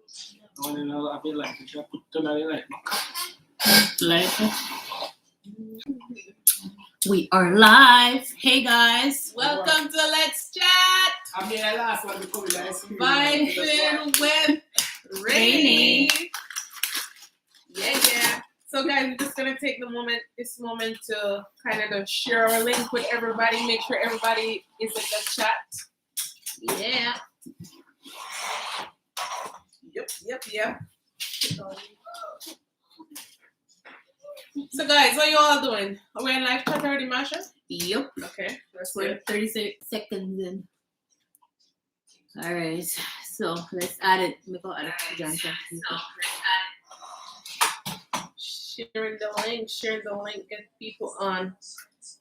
I want to know a bit like it. You put tonight like Live. We are live. Hey guys, Welcome to Let's Chat. I mean, I last one before we like Vibing with Rainy. Yeah. So guys, we're just gonna take this moment to kind of share our link with everybody. Make sure everybody is in the chat. Yeah. Yep. So guys, what you all doing? Are we in live chat already, Masha? Yep. Okay. That's We're good. 30 seconds in. All right. So let's add it. Make our add Johnson. Sharing the link, get people on.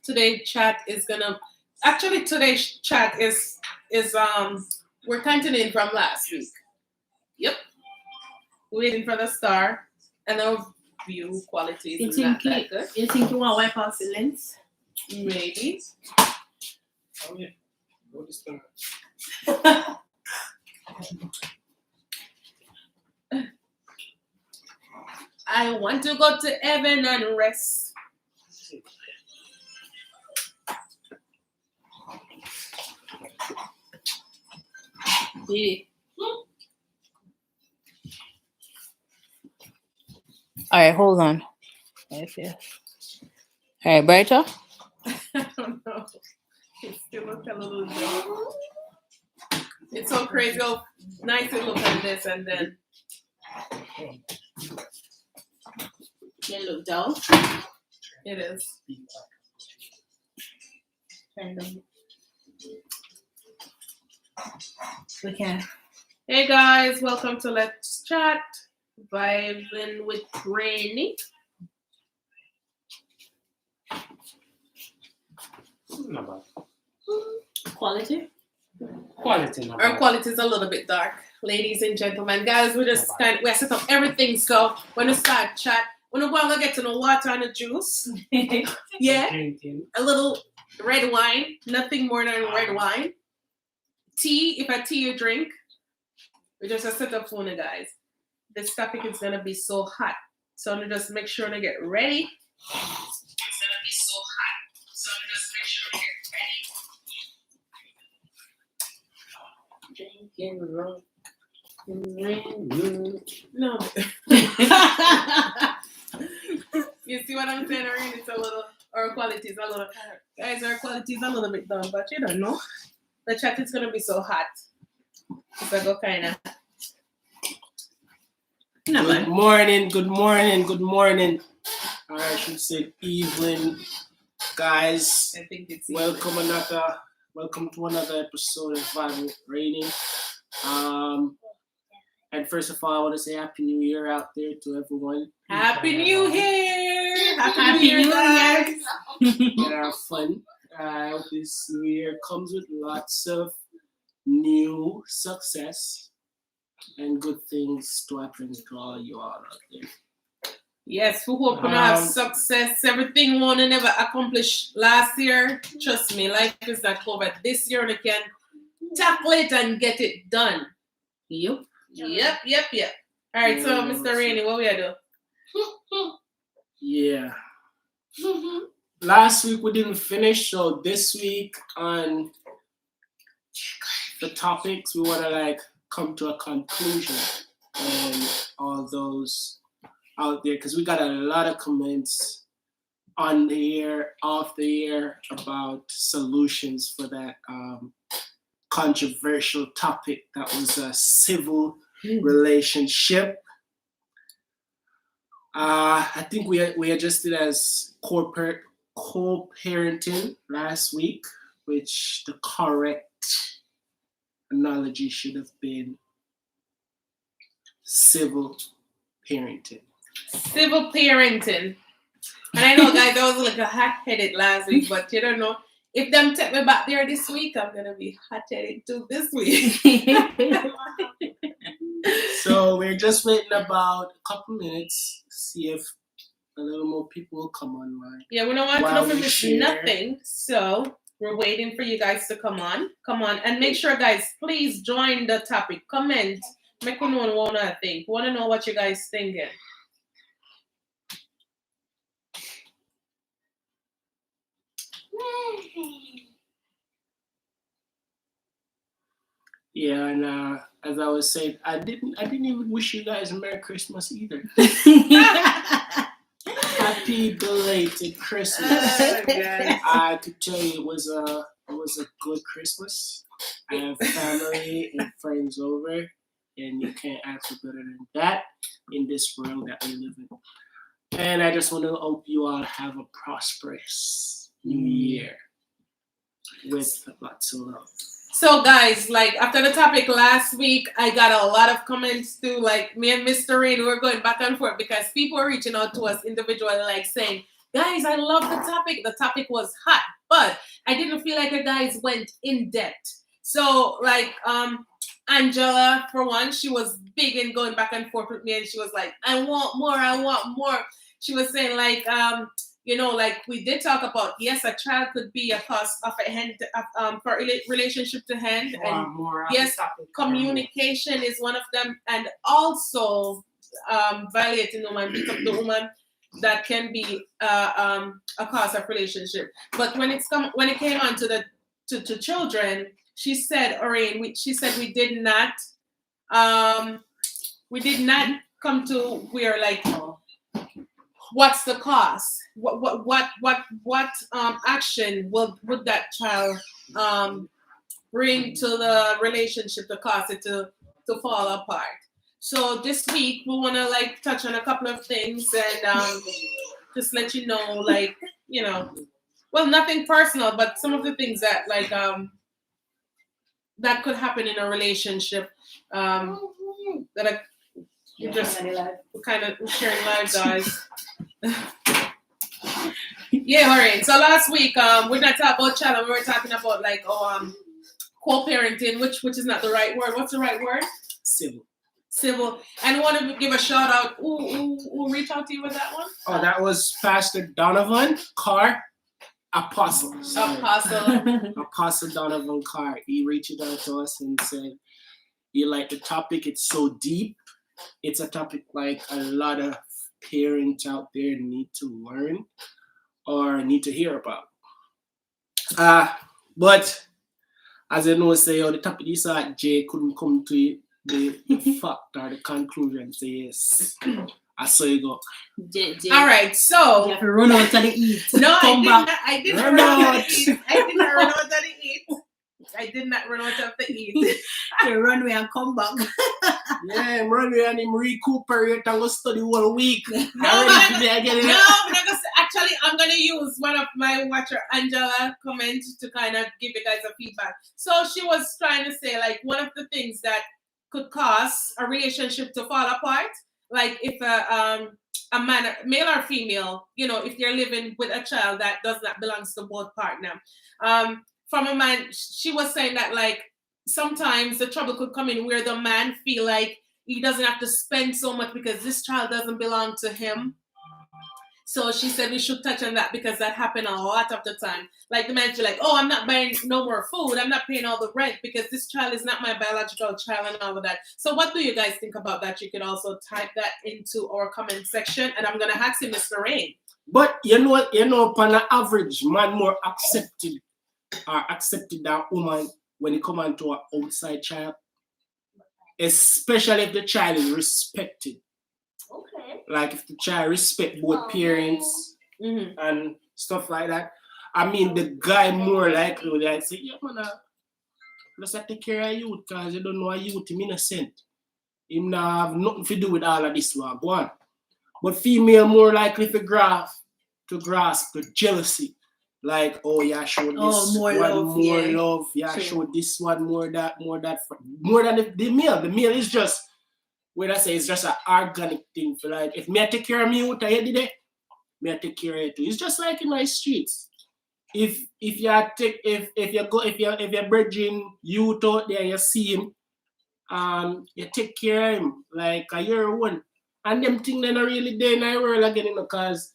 Today's chat is we're continuing from last week. Yep. Waiting for the star and our view quality is not that good. You think you want to wipe off the lens? Maybe. Oh yeah. Go this time. I want to go to heaven and rest. Yeah. All right, hold on. Okay. All right, brighter. I don't know. It still looks a little dull. It's so crazy how nice it looks like this and then You look dull. it is. We can. Hey guys, welcome to Let's Chat. Vibing with Rainy. Not bad. Quality. Quality. Not Our bad. quality is a little bit dark. Ladies and gentlemen, guys, we set up everything. So when we start chat, we're gonna get to know water and the juice. Yeah. Painting. A little red wine, nothing more than red wine. Tea, if a tea you drink. We just set up for you guys. This topic is gonna be so hot. So I'm just make sure to get ready. It's gonna be so hot. So I'm just make sure to get ready. Drinking rum. No. You see what I'm saying? It's a little, our quality is a little, guys, our quality is a little bit down, but you don't know. The chat is gonna be so hot. It's like go kind of. Good morning. Or I should say evening, guys. I think it's Welcome to another episode of Vibing with Rainy. And first of all, I want to say Happy New Year out there to everyone. Happy New Year! Happy New Year, guys! And have fun. I hope this new year comes with lots of new success and good things to happen to all you all out there. Yes, we hope you have success. Everything one never accomplished last year. Trust me, life is not over. This year we can tackle it and get it done. Yep. All right, so Mr. Rainey, what we do? Yeah. Last week we didn't finish, so this week on the topics we want to come to a conclusion and all those out there because we got a lot of comments on the air, off the air about solutions for that controversial topic that was a civil relationship. I think we adjusted as co-parenting last week, which the correct analogy should have been civil parenting. Civil parenting. And I know, guys, I was like a hot-headed last week, but you don't know. If them take me back there this week, I'm going to be hot-headed too this week. So we're just waiting about a couple minutes, see if a little more people will come online. Yeah, we don't want While to we miss share. nothing. So we're waiting for you guys to come on. And make sure, guys, please join the topic. Comment. Make you know what I think. Want to know what you guys thinking? Yeah, and as I was saying, I didn't even wish you guys a Merry Christmas either. Happy belated Christmas. I could tell you it was a good Christmas. I have family and friends over, and you can't ask for better than that in this world that we live in. And I just want to hope you all have a prosperous new year with lots of love. So guys, like after the topic last week, I got a lot of comments too. Like me and Mr. Rain, we were going back and forth because people were reaching out to us individually, like saying, "Guys, I love the topic. The topic was hot, but I didn't feel like the guys went in depth." So like Angela, for one, she was big in going back and forth with me, and she was like, "I want more. I want more." She was saying like like we did talk about, yes, a child could be a cause of a hand for relationship to hand, and yes, communication is one of them, and also violating the woman, beat up the woman, that can be a cause of relationship. But when it came on to to children, she said, she said we did not come to where like what's the cost? What action would that child bring to the relationship to cause it to fall apart? So this week we want to like touch on a couple of things and just let you know, like, well, nothing personal, but some of the things that like that could happen in a relationship that we're kind of sharing live, guys. Yeah, all right. So last week, we're not talking about child, we were talking about like co-parenting, which is not the right word. What's the right word? Civil. And I want to give a shout out. Who reached out to you with that one? Oh, that was Pastor Donovan Carr, Apostle Donovan Carr. He reached out to us and said, "You like the topic? It's so deep. It's a topic like a lot of parents out there need to learn or need to hear about." But as I know, say the topic is Jay couldn't come to the fact or the conclusion. Say yes. I saw you go. All right, so you have to run out to the eat. No, I didn't run out to the eat. I did not run out to the eat. I did not run out of the eat. You run away and come back. Yeah, I'm running and him recuperate and go study one week. Actually, I'm gonna use one of my watcher Angela comments to kind of give you guys a feedback. So she was trying to say like one of the things that could cause a relationship to fall apart, like if a man, male or female, if they're living with a child that does not belong to both partner. From a man, she was saying that like sometimes the trouble could come in where the man feel like he doesn't have to spend so much because this child doesn't belong to him. So she said we should touch on that because that happened a lot of the time. Like the man feel like, oh, I'm not buying no more food. I'm not paying all the rent because this child is not my biological child and all of that. So what do you guys think about that? You could also type that into our comment section, and I'm gonna ask you, Mr. Rain. But upon an average, man more accepted that woman when it come on to an outside child, especially if the child is respected. Okay. Like if the child respect both parents and stuff like that. I mean, the guy more likely would like say, yeah, man, let's take care of you because you don't know a youth, him innocent. Him not have nothing to do with all of this one. Go on. But female more likely to grasp the jealousy. Like, oh yeah, show this more love. Yeah, sure. Show this one more that. More than the male. The male is just, what I say, it's just an organic thing. For like, if me I take care of me, what I did it, me I take care of you too. It's just like in my streets. If you're bridging youth out there, you see him, you take care of him like a year one, and them things they're not really there in our world again, because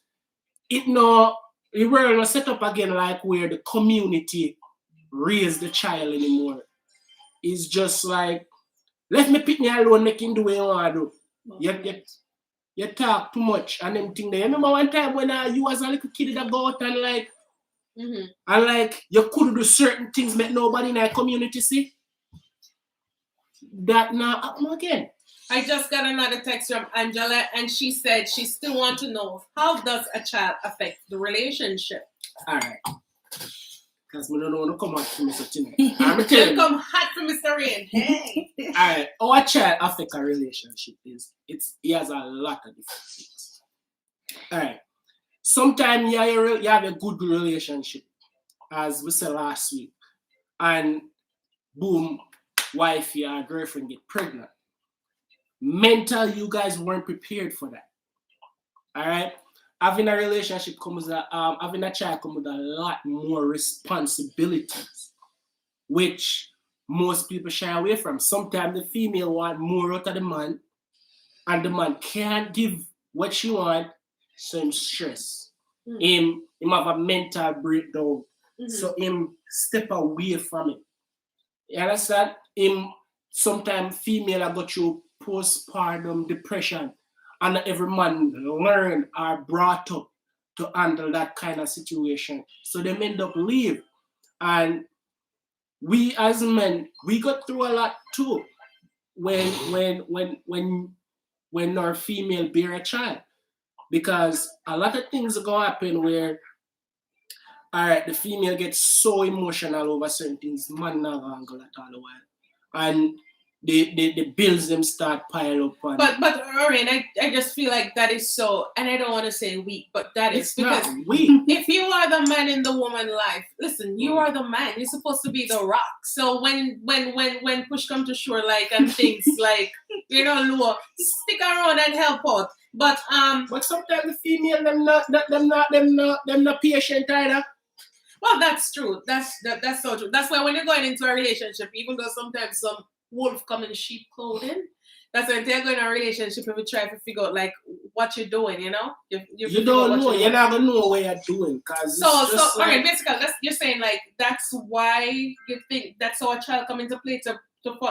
the world not set up again like where the community raise the child anymore. It's just like Let me pick me alone, make him do what you want to do. You talk too much and them thing there. You remember one time when you was a little kid that go out and like, and like you could do certain things but nobody in our community see? That now happen again. I just got another text from Angela, and she said she still wants to know, how does a child affect the relationship? All right. Because we don't want to come out from Mr. Tonight. I'm telling you. Come hot from Mr. Rain. Hey. All right. Our child affect a relationship he has a lot of different things. All right. Sometimes you have a good relationship, as we said last week, and boom, wifey or girlfriend get pregnant. Mental, you guys weren't prepared for that. All right, having a relationship comes with having a child comes with a lot more responsibilities, which most people shy away from. Sometimes the female want more out of the man, and the man can't give what she want, so him stress. Him have a mental breakdown, so him step away from it. You understand? Him sometimes female go through postpartum depression, and every man learn or brought up to handle that kind of situation. So they end up leave. And we as men, we got through a lot too when our female bear a child. Because a lot of things are gonna happen where all right, the female gets so emotional over certain things, man not gonna go that all the while. And the bills them start pile up. And but Oren, I just feel like that is so, and I don't want to say weak, but that is it's because not weak. if you are the man in the woman life, listen, you are the man. You're supposed to be the rock. So when push come to shore, like, and things like, low, stick around and help out. But sometimes the female them not patient either. Well, that's true. That's so true. That's why when you're going into a relationship, even though sometimes some wolf come in sheep clothing, that's when they're going in a relationship and we try to figure out like what you're doing, you don't know. You're not gonna know what you're doing, cause okay, basically you're saying like that's why you think that's how a child come into play to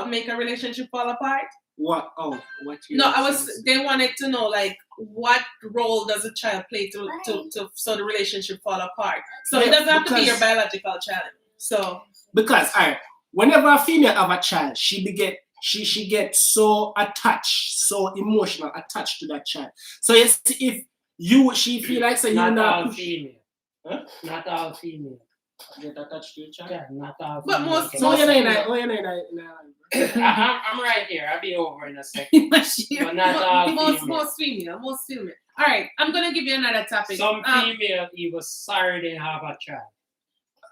make a relationship fall apart. What? Oh, what? They wanted to know like what role does a child play to so the relationship fall apart. So it doesn't have to be your biological child. So because whenever a female have a child, she gets so attached, so emotional attached to that child. So yes, if she feel like say not you're all not female. Huh? Not all female. Get attached to your child. Yeah, not all. But female. most I'm right here. I'll be over in a second. But not all most female. All right, I'm gonna give you another topic. Some female he was sorry they have a child.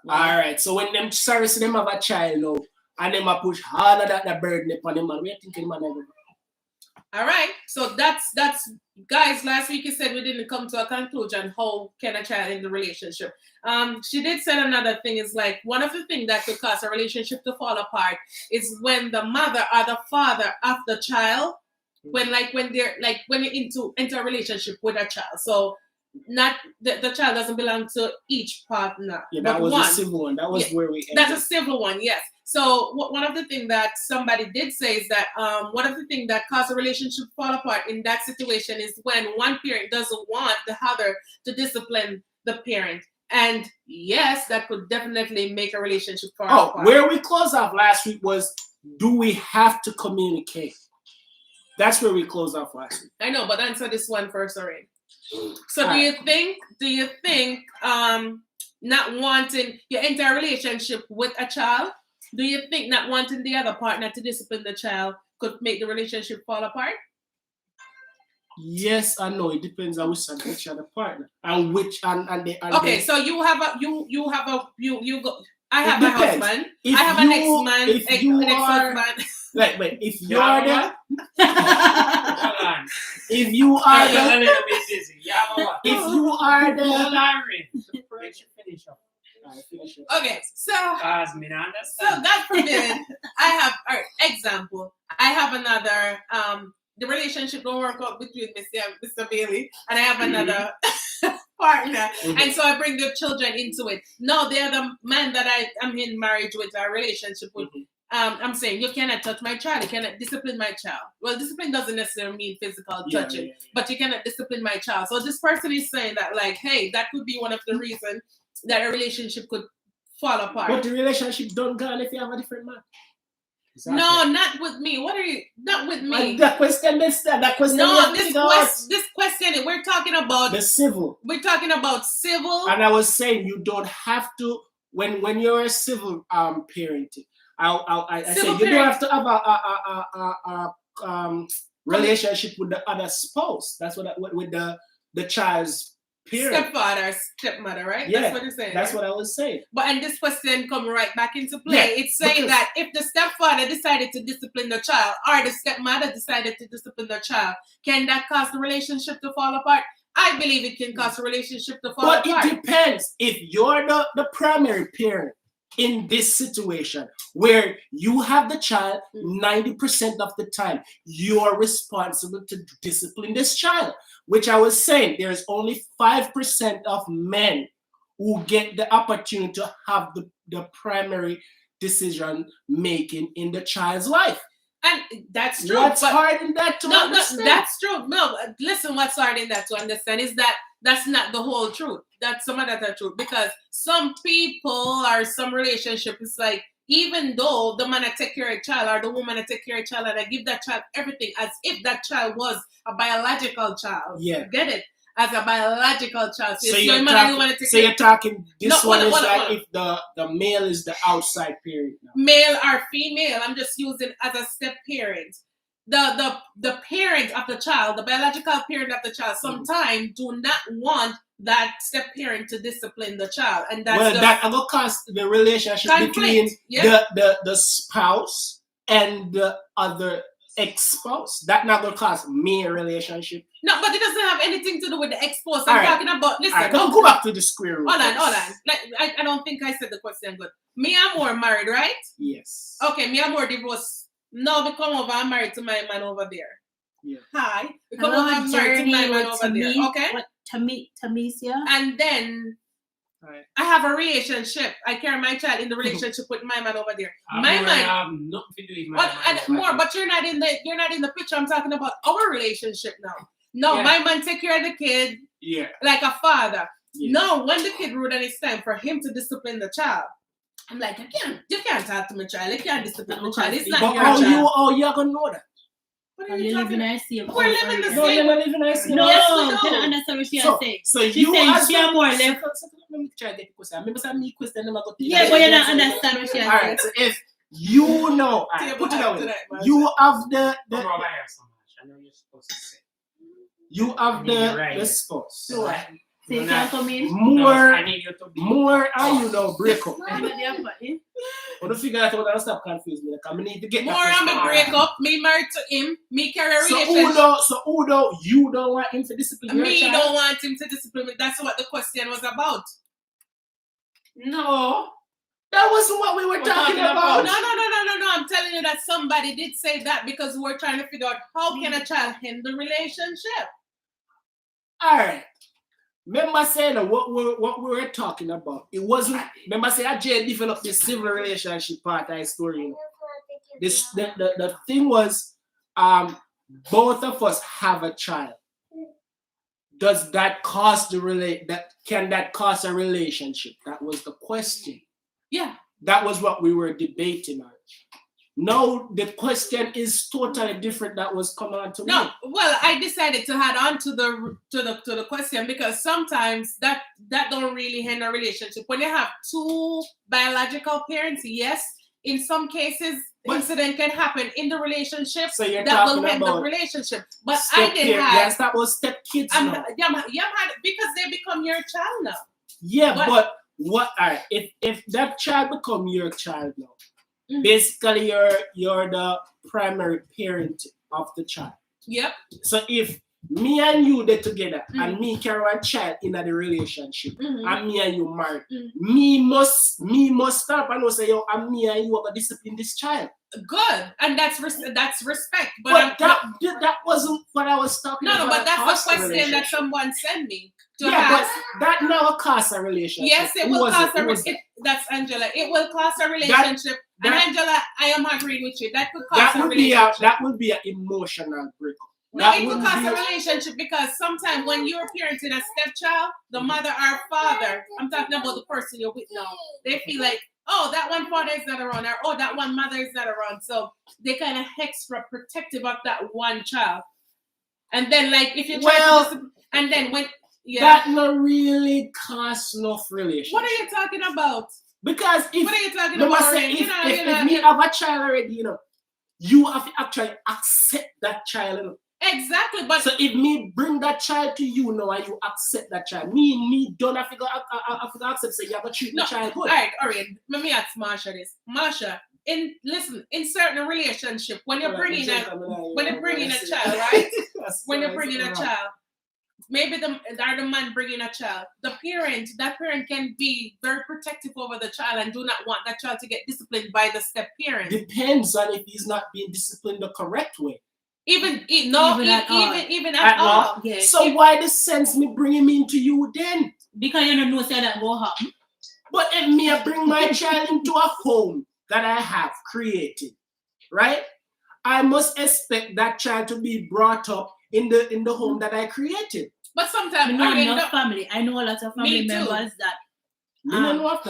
All right, so when them sorry see them have a child now, and them a push all of that burden upon them man, what you thinking man ever? All right, so that's guys. Last week you said we didn't come to a conclusion. How can a child in the relationship? She did say another thing is like one of the things that could cause a relationship to fall apart is when the mother or the father of the child, when you're into a relationship with a child. So not the child doesn't belong to each partner. Yeah, that was a civil one. That was where we ended. That's a civil one, yes. So one of the things that somebody did say is that one of the things that causes a relationship to fall apart in that situation is when one parent doesn't want the other to discipline the parent. And yes, that could definitely make a relationship fall apart. Where we closed off last week was, do we have to communicate? That's where we closed off last week. I know, but answer this one first already. So do you think not wanting you enter a relationship with a child, do you think not wanting the other partner to discipline the child could make the relationship fall apart? Yes and no. It depends on which other partner and which and they. Okay, so you go. I have a husband. I have an ex-man, ex-husband. Like, wait, if you are the, if you are a little bit dizzy. If you are the, finish up. Okay, so God forbid, I have example. I have another the relationship don't work out between Mr. Bailey and I have another partner, and so I bring the children into it. No, they're the man that I am in marriage with, a relationship with. I'm saying you cannot touch my child, you cannot discipline my child. Well, discipline doesn't necessarily mean physical touching, but you cannot discipline my child. So this person is saying that, like, hey, that could be one of the reasons that a relationship could fall apart. But the relationship don't go on if you have a different man. Exactly. No, not with me. What are you? Not with me. That question. No, this question. We're talking about the civil. We're talking about civil. And I was saying you don't have to when you're a civil parenting. I said you don't have to have a relationship with the other spouse. That's what with the child's parent. Stepfather, stepmother, right? Yeah, that's what you're saying. That's right? what I was saying. But and this question come right back into play. Yeah, it's saying that if the stepfather decided to discipline the child, or the stepmother decided to discipline the child, can that cause the relationship to fall apart? I believe it can cause a relationship to fall apart. But it depends. If you're the primary parent in this situation where you have the child 90% of the time, you are responsible to discipline this child. Which I was saying, there's only 5% of men who get the opportunity to have the primary decision making in the child's life. And that's true. What's hard in that to understand? No, that's true. No, listen, what's hard in that to understand is that that's not the whole truth. That's some of that are true. Because some people or some relationship is like, even though the man take care of a child or the woman take care of a child and I give that child everything as if that child was a biological child. Yeah. Get it? As a biological child. So you're talking this one is like if the male is the outside parent now. Male or female, I'm just using as a step parent. The parent of the child, the biological parent of the child, sometimes do not want that step parent to discipline the child. And that's that will cause the relationship conflict, between yeah? the spouse and the other ex-spouse. That not gonna cause me a relationship. No, but it doesn't have anything to do with the ex-spouse. I'm talking about, listen. Right, don't go back to the square root. Hold on. Like, I don't think I said the question good. Me and more married, right? Yes. Okay, me and more divorced. No, we come over, I'm married to my man over there. Yeah. Hi. We come over, I'm married to my man over there. Okay? Tamicia. And then I have a relationship. I carry my child in the relationship with my man over there. My man. Nothing to do with my man. But you're not in the picture. I'm talking about our relationship now. No, my man take care of the kid. Yeah. Like a father. Yeah. No, when the kid rude and it's time for him to discipline the child, I'm like, you can't talk to my child. You can't discipline my child. It's not your child. You're gonna know that. Are you living in ICU? We're living the same. No, you're not living in ICU. No, yes, you don't understand what she has said. So she you said she have more left. Let me try to get the question. I remember some question. Yeah, but you don't understand what she has said. Alright, so if you know, put it away. You have the you have the spouse. So you can come in. More are you now break up. I don't figure out what I stop confused me. I need to get more I'm a break up. Me married to him. Me carry a relationship. So Udo, you don't want him to discipline your child? Don't want him to discipline me. That's what the question was about. No. That wasn't what we were talking about. No. I'm telling you that somebody did say that because we're trying to figure out how can a child handle relationship. Alright. Remember saying what we were talking about. It wasn't. Remember saying I just developed this civil relationship part of the story. The thing was, both of us have a child. Does that cause can that cause a relationship? That was the question. Yeah. That was what we were debating on. No, the question is totally different. That was come on to me. No, well, I decided to add on to the question because sometimes that don't really end a relationship. When you have two biological parents, yes, in some cases, incident can happen in the relationship so that will end the relationship. But I didn't have. Yes, that was step kids. Because they become your child now. Yeah, but what? Alright, if that child become your child now. Basically, you're the primary parent of the child. Yep. So if me and you get together and me carry a child in a relationship and me and you married, me must stop and say, yo, and me and you are gonna discipline this child. Good, and that's respect. But that wasn't what I was talking about. No, but that's the question that someone sent me. But that now causes a relationship. Yes, it will cause a relationship. That's Angela. It will cause a relationship. And Angela, I am agreeing with you. That could cause a relationship. that would be an emotional breakup. No, it could cause a relationship because sometimes when you're parenting a stepchild, the mother or father, I'm talking about the person you're with now, they feel like, oh, that one father is not around, or oh, that one mother is not around. So they kind of extra protective of that one child. And then, like, if you try to and then when that not really cause enough relationship. What are you talking about? Because if what are you talking about? If me have a child already, you have to actually accept that child. Exactly, but so if me bring that child to you now and you accept that child, me don't have to go accept say you have to treat the child good. Alright, let me ask Marsha this. Marsha, in certain relationship, when you're bringing a child, right? When you're bringing a child, maybe the man bringing a child, that parent can be very protective over the child and do not want that child to get disciplined by the step parent. Depends on if he's not being disciplined the correct way. Even at all. Yes. So why the sense me bringing me into you then? Because you don't know that go happen. But if me bring my child into a home that I have created, right? I must expect that child to be brought up in the home that I created. But sometimes family. I know a lot of family members that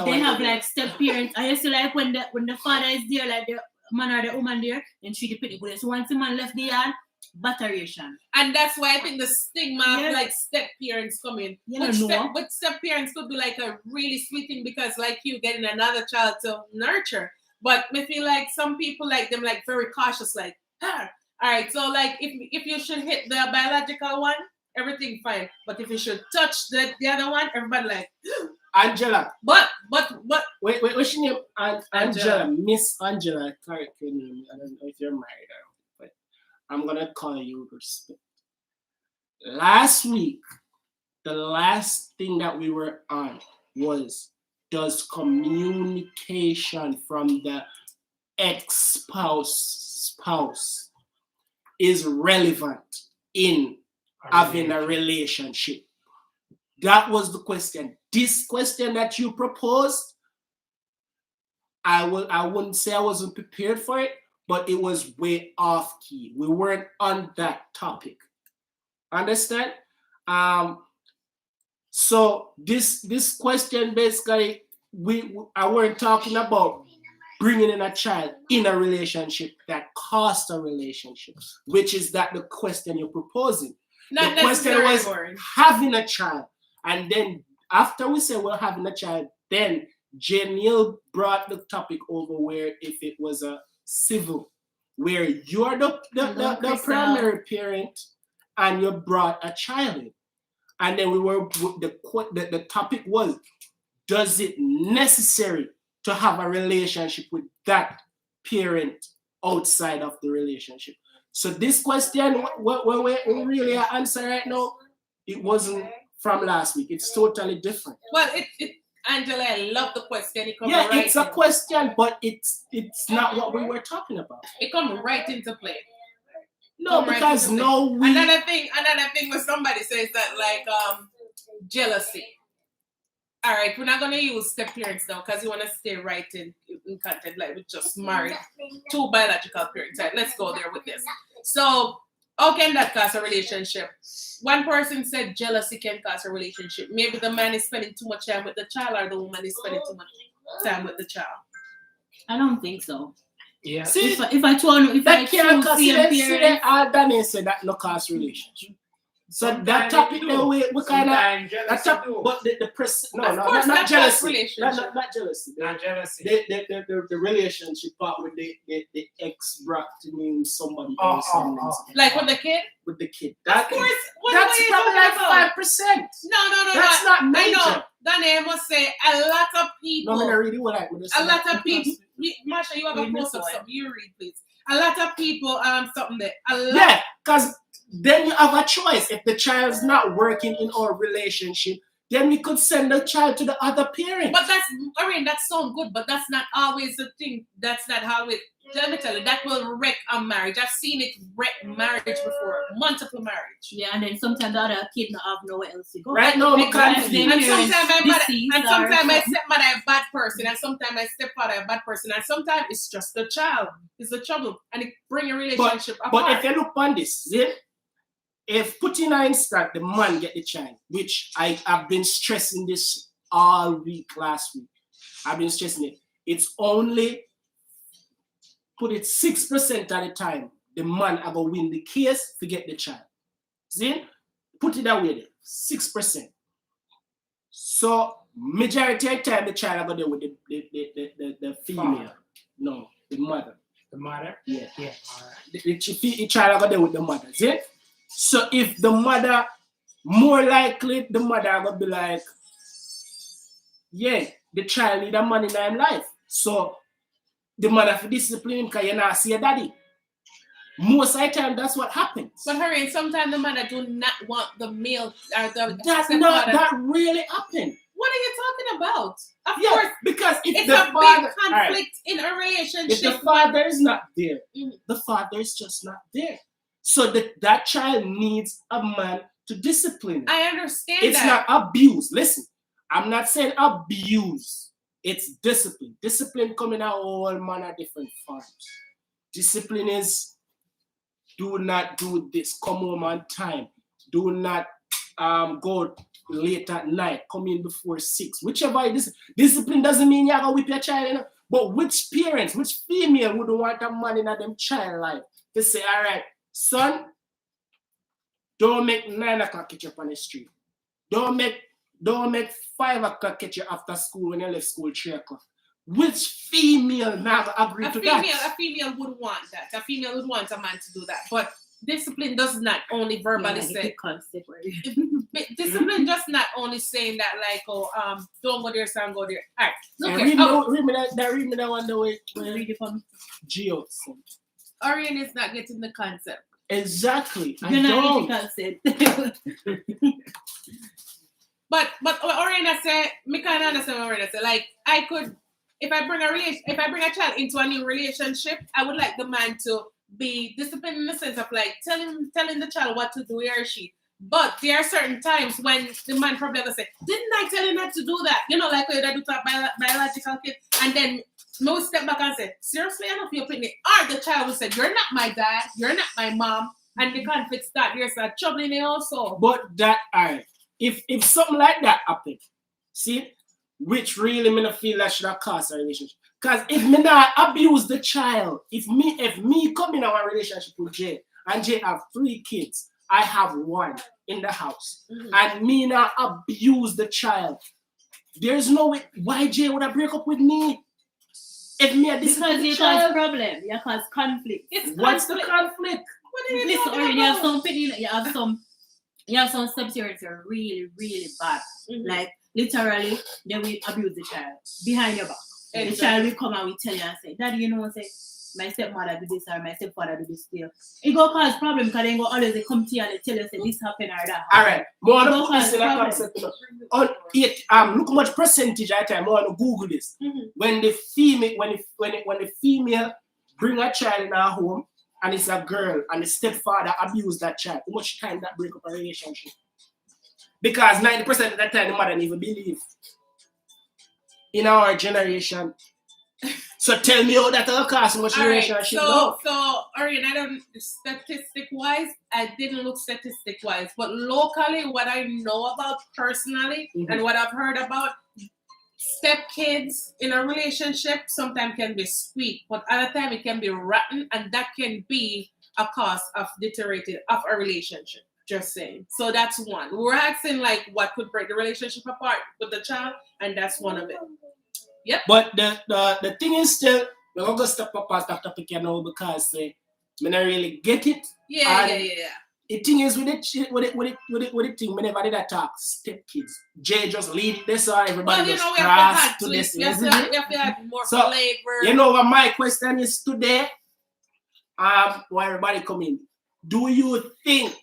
they have like step parents. I used to like when the father is there, like the man or the woman there, and she the good. So once the man left the yard, batteration. And that's why I think the stigma of like step parents come in. But step parents could be like a really sweet thing because like you getting another child to nurture. But I feel like some people like them like very cautious, like, all right, so like if you should hit the biological one, everything fine. But if you should touch the other one, everybody like Angela. But wait, what's your name? Angela. Miss Angela. Correct your name. I don't know if you're married or not, but I'm gonna call you with respect. Last week, the last thing that we were on was, does communication from the spouse is relevant in having a relationship? That was the question. This question that you proposed, I wouldn't say I wasn't prepared for it, but it was way off key. We weren't on that topic. Understand? So this question basically, I weren't talking about bringing in a child in a relationship that costs a relationship, which is that the question you're proposing. The question was having a child. And then after we said we're having a child, then Janelle brought the topic over where if it was a civil, where you're the primary parent and you brought a child in. And then the topic was, does it necessary to have a relationship with that parent outside of the relationship? So this question, what we really answer right now, it wasn't from last week. It's totally different. Well, Angela, I love the question. It's a question, but it's not what we were talking about. It comes right into play. No, because another thing when somebody says that like jealousy. All right, we're not gonna use step parents now because you want to stay right in content, like we just married two biological parents. Right, let's go there with this. So, how can that cause a relationship? One person said jealousy can cause a relationship. Maybe the man is spending too much time with the child, or the woman is spending too much time with the child. I don't think so. Yeah. See, if I can't cause parents, Daniel said that no cause relationship. So sometimes that topic that we kind of that topic, but the not jealousy, not jealousy, not jealousy. The relationship part with the ex brought to name somebody else, like with the kid. With the kid, of course, that's probably like 5%. No, that's not major. I know. Daniel, I must say, a lot of people. No, I really would like a lot of people. Marsha, you have a post of something. You read, please. A lot of people, something there. Yeah, because then you have a choice. If the child's not working in our relationship, then we could send the child to the other parent. But that sounds good, but that's not always the thing. That's not how it let me tell you, that will wreck a marriage. I've seen it wreck marriage before, multiple marriage. Yeah, and then sometimes the other kid not have nowhere else to go. Right now, And sometimes my stepmother a bad person, and sometimes my stepfather a bad person, and sometimes it's just the child. It's the trouble, and it bring a relationship apart. But if you look on this, if putting an instant, the man get the child, which I have been stressing this all week last week. I've been stressing it. It's only put it 6% at the time. The man are gonna win the case to get the child. See? Put it that way there. 6%. So majority of the time the child are gonna deal with the female. Father. No, the mother. The mother? Yeah. Yeah. All right. The child are gonna deal with the mother. See? So if the mother, more likely the mother are gonna be like, yeah, the child need a man in their life. So the mother for discipline him because you not see a daddy. Most of the time that's what happens. But hurry, sometimes the mother do not want the male That really happen. What are you talking about? Of Yeah, course, because if it's the a father, big conflict in a relationship. if the father is not there, Mhm. the father is just not there. So that child needs a man to discipline him. I understand It's that. not abuse. Listen, I'm not saying abuse. It's discipline. Discipline come in a whole manner of different forms. Discipline is do not do this. Come home on time. Do not go late at night. Come in before 6. Whichever it is. Discipline doesn't mean you're going to whip your child. You know? But which parents, which female would want a man in them child life to say, all right, son, don't make 9 o'clock catch you up on the street. Don't make 5 o'clock catch you after school when you left school 3 o'clock. Which female now agree to that? A female would want that. A female would want a man to do that. But discipline does not only verbally say. Discipline just not only saying that like, don't go there, son, go there. All right. Look here. Read me that one the way. Read it from Geo. Orion is not getting the concept. Exactly. You're not getting the concept. But Oriana said, me kind of understand what Oriana said. Like I could, if I bring a child into a new relationship, I would like the man to be disciplined in the sense of like telling the child what to do, he or she. But there are certain times when the man probably will say, "Didn't I tell him not to do that?" You know, like when they do talk biological kid, and then no step back and say, "Seriously, I don't feel pregnant." Or the child will say, "You're not my dad. You're not my mom," and the conflict start. There's a trouble in it also. But that, alright. If something like that happen, see, which really me not feel that should have caused a relationship. Because if me not abuse the child, if me come in our relationship with Jay, and Jay have 3 kids, I have 1 in the house, and me not abuse the child, there's no way why Jay would have break up with me. If me because you cause problem, you cause conflict. What's the conflict? What are you Listen, talking already about? you have some steps here that are really, really bad. Like literally, they will abuse the child behind your back. The child will come and will tell you and say, "Daddy, you know what? Say my stepmother do this or my stepfather do this still." It go cause problem because they go always they come to you and they tell you say this happen or that. Alright, more on put this in a concept. On it, look how much percentage at time. More on Google this. When the female bring a child in her home and it's a girl and the stepfather abuse that child, how much time that break up a relationship? Because 90% of the time the mother never believe in our generation. So tell me how that will cost so much relationship. So Orion, I don't statistic-wise, I didn't look statistic-wise, but locally, what I know about personally and what I've heard about, stepkids in a relationship sometimes can be sweet, but other time it can be rotten, and that can be a cause of deteriorating of a relationship. Just saying. So that's one. We're asking like what could break the relationship apart with the child, and that's one of it. Yep. But the thing is still, we're going to step up past that topic now because I don't really get it. Yeah. The thing is with the thing, whenever they talk step kids, Jay just lead this or everybody just cross to this. We have to add more flavor. You know what my question is today? Why everybody come in? Do you think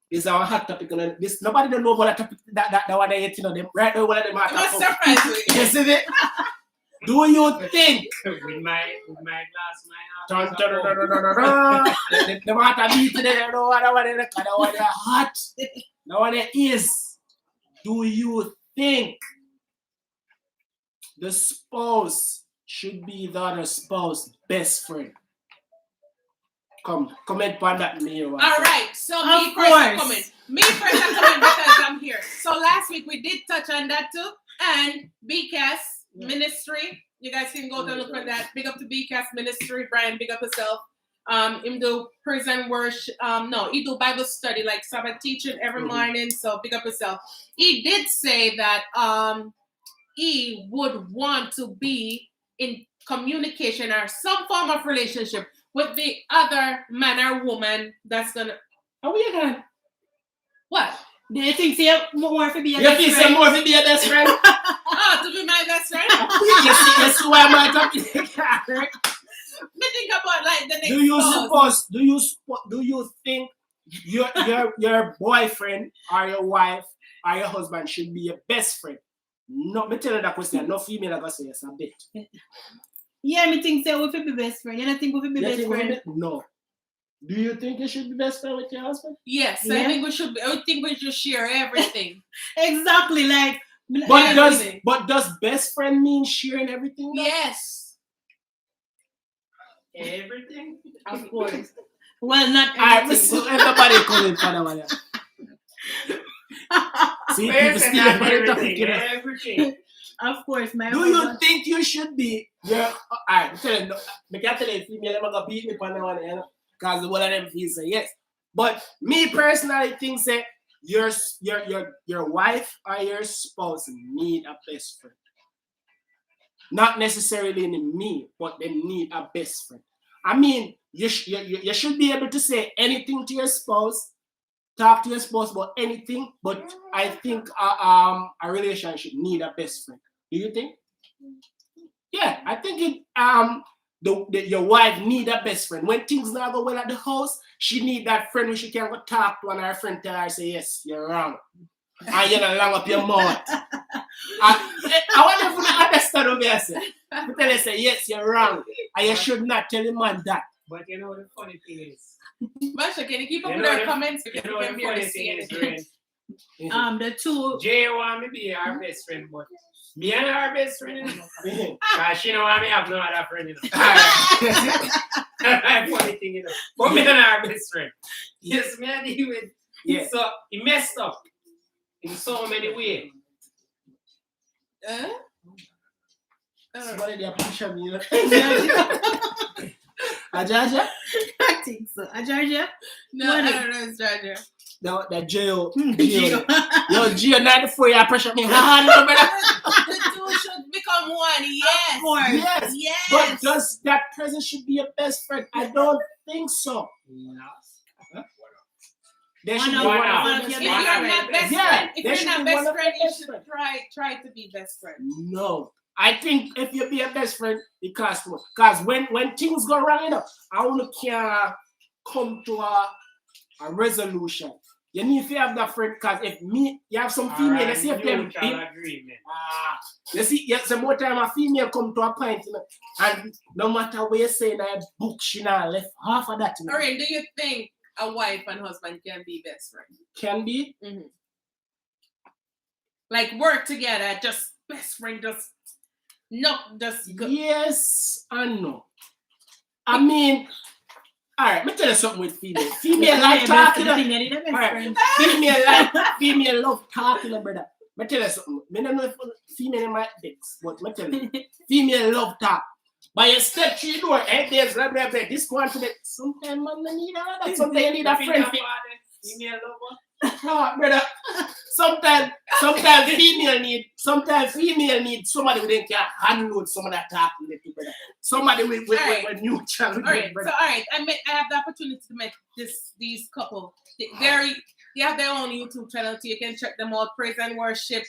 this is our hot topic? This nobody don't know about that topic that one they you know them right now one of them hot topic. Surprise me. You see it? Do you think? With my glass, The water beat today, no one hot. No one is. Do you think the spouse should be the other spouse's best friend? Comment on that, me. All right, so me first I'm coming because I'm here. So last week we did touch on that too, and BCAS Ministry. You guys can go to look at that. Big up to BCAS Ministry, Brian. Big up yourself. Him do prison worship. He do Bible study like Sabbath teaching every morning. So big up yourself. He did say that he would want to be in communication or some form of relationship with the other man or woman that's gonna. Are we again? What? Do you think you more to be a You best think friend? more to be a best friend? To be my best friend? You see why am I talking? Me think about like the next. Do you think your boyfriend or your wife or your husband should be your best friend? No, me tell you that question. No female are gonna say yes a bit. Yeah, me think so. We should be best friend. You don't think we should be best friend? No. Do you think you should be best friend with your husband? Yes, yeah. I think we should. I think we should share everything. Exactly, like. But does best friend mean sharing everything? Though? Yes. Everything? Of course. Well, not everything. So everybody calling for that one. See, people still everything. Of course, my. Do you think you should be? Yeah. Alright, tell you. I can't tell you female I'm gonna beat me for that one, you know, because one of them feels say yes. But me personally think say your wife or your spouse need a best friend. Not necessarily in me, but they need a best friend. I mean, you should be able to say anything to your spouse, talk to your spouse about anything, but I think a relationship need a best friend. Do you think? Yeah, I think your wife need a best friend. When things not go well at the house, she need that friend who she can go talk to, and her friend tell her say yes, you're wrong. And you're not long up your mouth. I want you to understand what I say. You tell her say yes, you're wrong. And you should not tell the man that. But you know the funny thing is. Masha, can you keep up with our comments? You know the funny thing is, the two. Jay want me be our best friend, but me and our best friend, because she don't want me have no other friend, you know. That's funny thing, you know. But me and our best friend. Yes, me and he with. Yeah. So he messed up in so many ways. Somebody there pushing me. Ajaja? I think so. Ajaja? No, I don't know. It's Georgia. No, that Gio. Yo, Gio 94, you pressure me hard. The two should become one. Yes. Of course. Yes. Yes. But does that person should be your best friend? I don't think so. No. There should be One one of of your If you're not best friend, if you're not best friend, you should try to be best friend. No. I think if you be a best friend, it costs more. Because when things go wrong, you know, I want to come to a resolution. You need to have that friend, because if you have some female, let's see if them you see, some more time a female come to a point, you know, and no matter what you say in a book, she not left half of that. You know. Alright, do you think a wife and husband can be best friends? Can be? Mm-hmm. Like work together, just best friend, just go. Yes and no. I mean, alright, let me tell you something with female. Female like talking. Alright, female love talking, brother. Let me tell you something. I don't know if female in my dicks, but let me tell you, female love talk. But you step through the door, there's blah blah blah. This one to the. Sometimes man need that. Sometimes you need a friend. Female lover. No, brother. Sometimes female need somebody who can handle some of that talking, brother. Somebody with neutral. Alright, so I have the opportunity to meet these couple. They have their own YouTube channel, so you can check them out. Praise and Worship,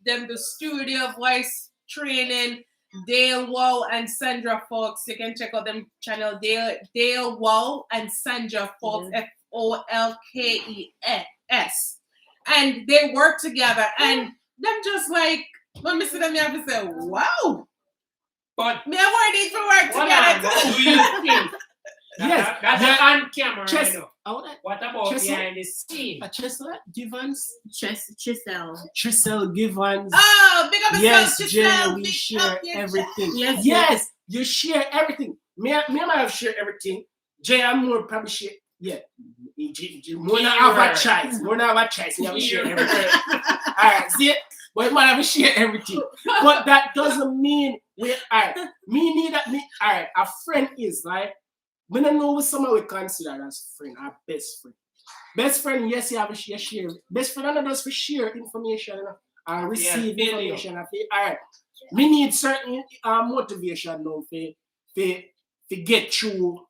them the studio voice training. Dale Wall and Sandra Fox. You can check out them channel. Dale Wall and Sandra Fox. FOLKES. And they work together, and them just like when we see them, you have to say, wow. But me and Moore need to work what together. do you think? Yes, That's on camera. Chess. You know. Oh, What about Chess- behind the scene? Chisel Givens. Chisel. Chisel Givens. Oh, big up Yes, yourself, Jay, Giselle. we Big share up your everything. Yes, Yes, you share everything. Me and I have shared everything. Jay and more probably share. Yeah. More not have a choice. More not have a choice. We have to share everything. Alright, see it? But man, have to share everything. But that doesn't mean we alright. Me neither. Me alright. A friend is right. We don't know what someone we consider as friend, our best friend. Best friend, yes, you have to share. Best friend, not just for share information and receive information. Alright. Me need certain motivation now to get through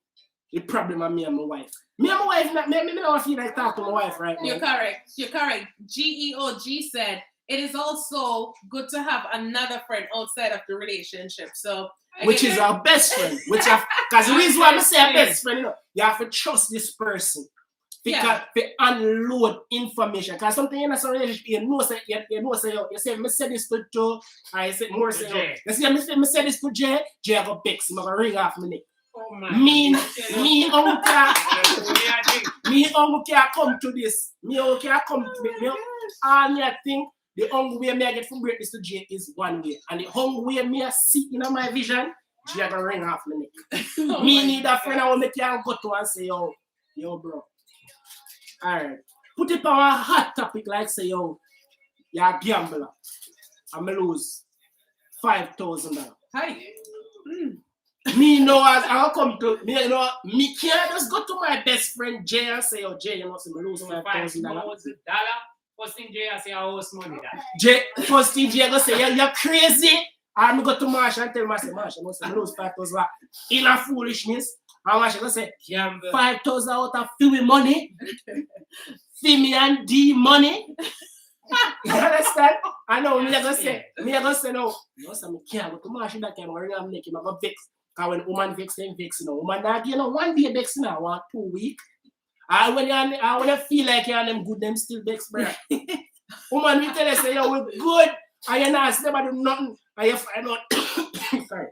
the problem of me and my wife. Me and my wife, me don't feel like talking to my wife right now. You're correct. You're correct. GEOG said it is also good to have another friend outside of the relationship. So which is our best friend. Because the reason why I say our best friend, you have to trust this person. Because they unload information. Because something in a relationship, you say, me say this to Joe, I say more say, you see, me say this to Jay, I go bex him, I go ring off my neck. Oh my Me uncle can come to this. Me uncle can come to me. All me I think the only way me I get from break this to Jay is one way. And the only way me I see in my vision, Jay I go ring off my neck. Me need a friend I want me can go to and say, yo bro. Alright. Put it on a hot topic like say, you're a gambler. I'm going to lose $5,000. Hi. Me know as I come to me, me can't just go to my best friend Jay and say, Jay, see me lose $5,000. First thing Jay I say, I owe money that. Jay, first thing Jay go say, you're crazy. I'm go to Marsha and tell Marsha, I lose $5,000. In a foolishness. And Marsha go say, $5,000 out of free money. Fee and D money. You understand? I know me gonna say no. No, so me can't go to Marsha that time. I'm gonna make him go vex. Because when woman vex, then vex, woman not one day vex now, 1 2 weeks. And when you feel like you're them good, them still vex, bro. Woman will tell you, say, we're good, and you're not never do nothing, and you find out, sorry.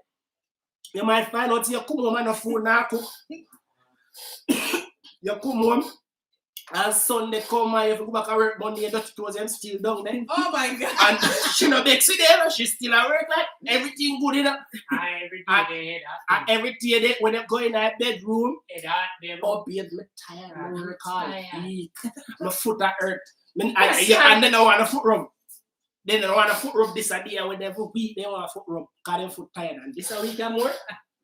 You might find out you come home and a food now cook. You come home, and Sunday come and you go back to work Monday, you dirty clothes and still down there. Oh my God. And she no vex with them, she still at work like everything good enough. Every day when you go in that bedroom, oh babe, me tired, I work hard, my foot at hurt. And then I want a foot rub. Then I want a foot rub this idea when they week they want a foot rub. Because they foot tired and this a week and more.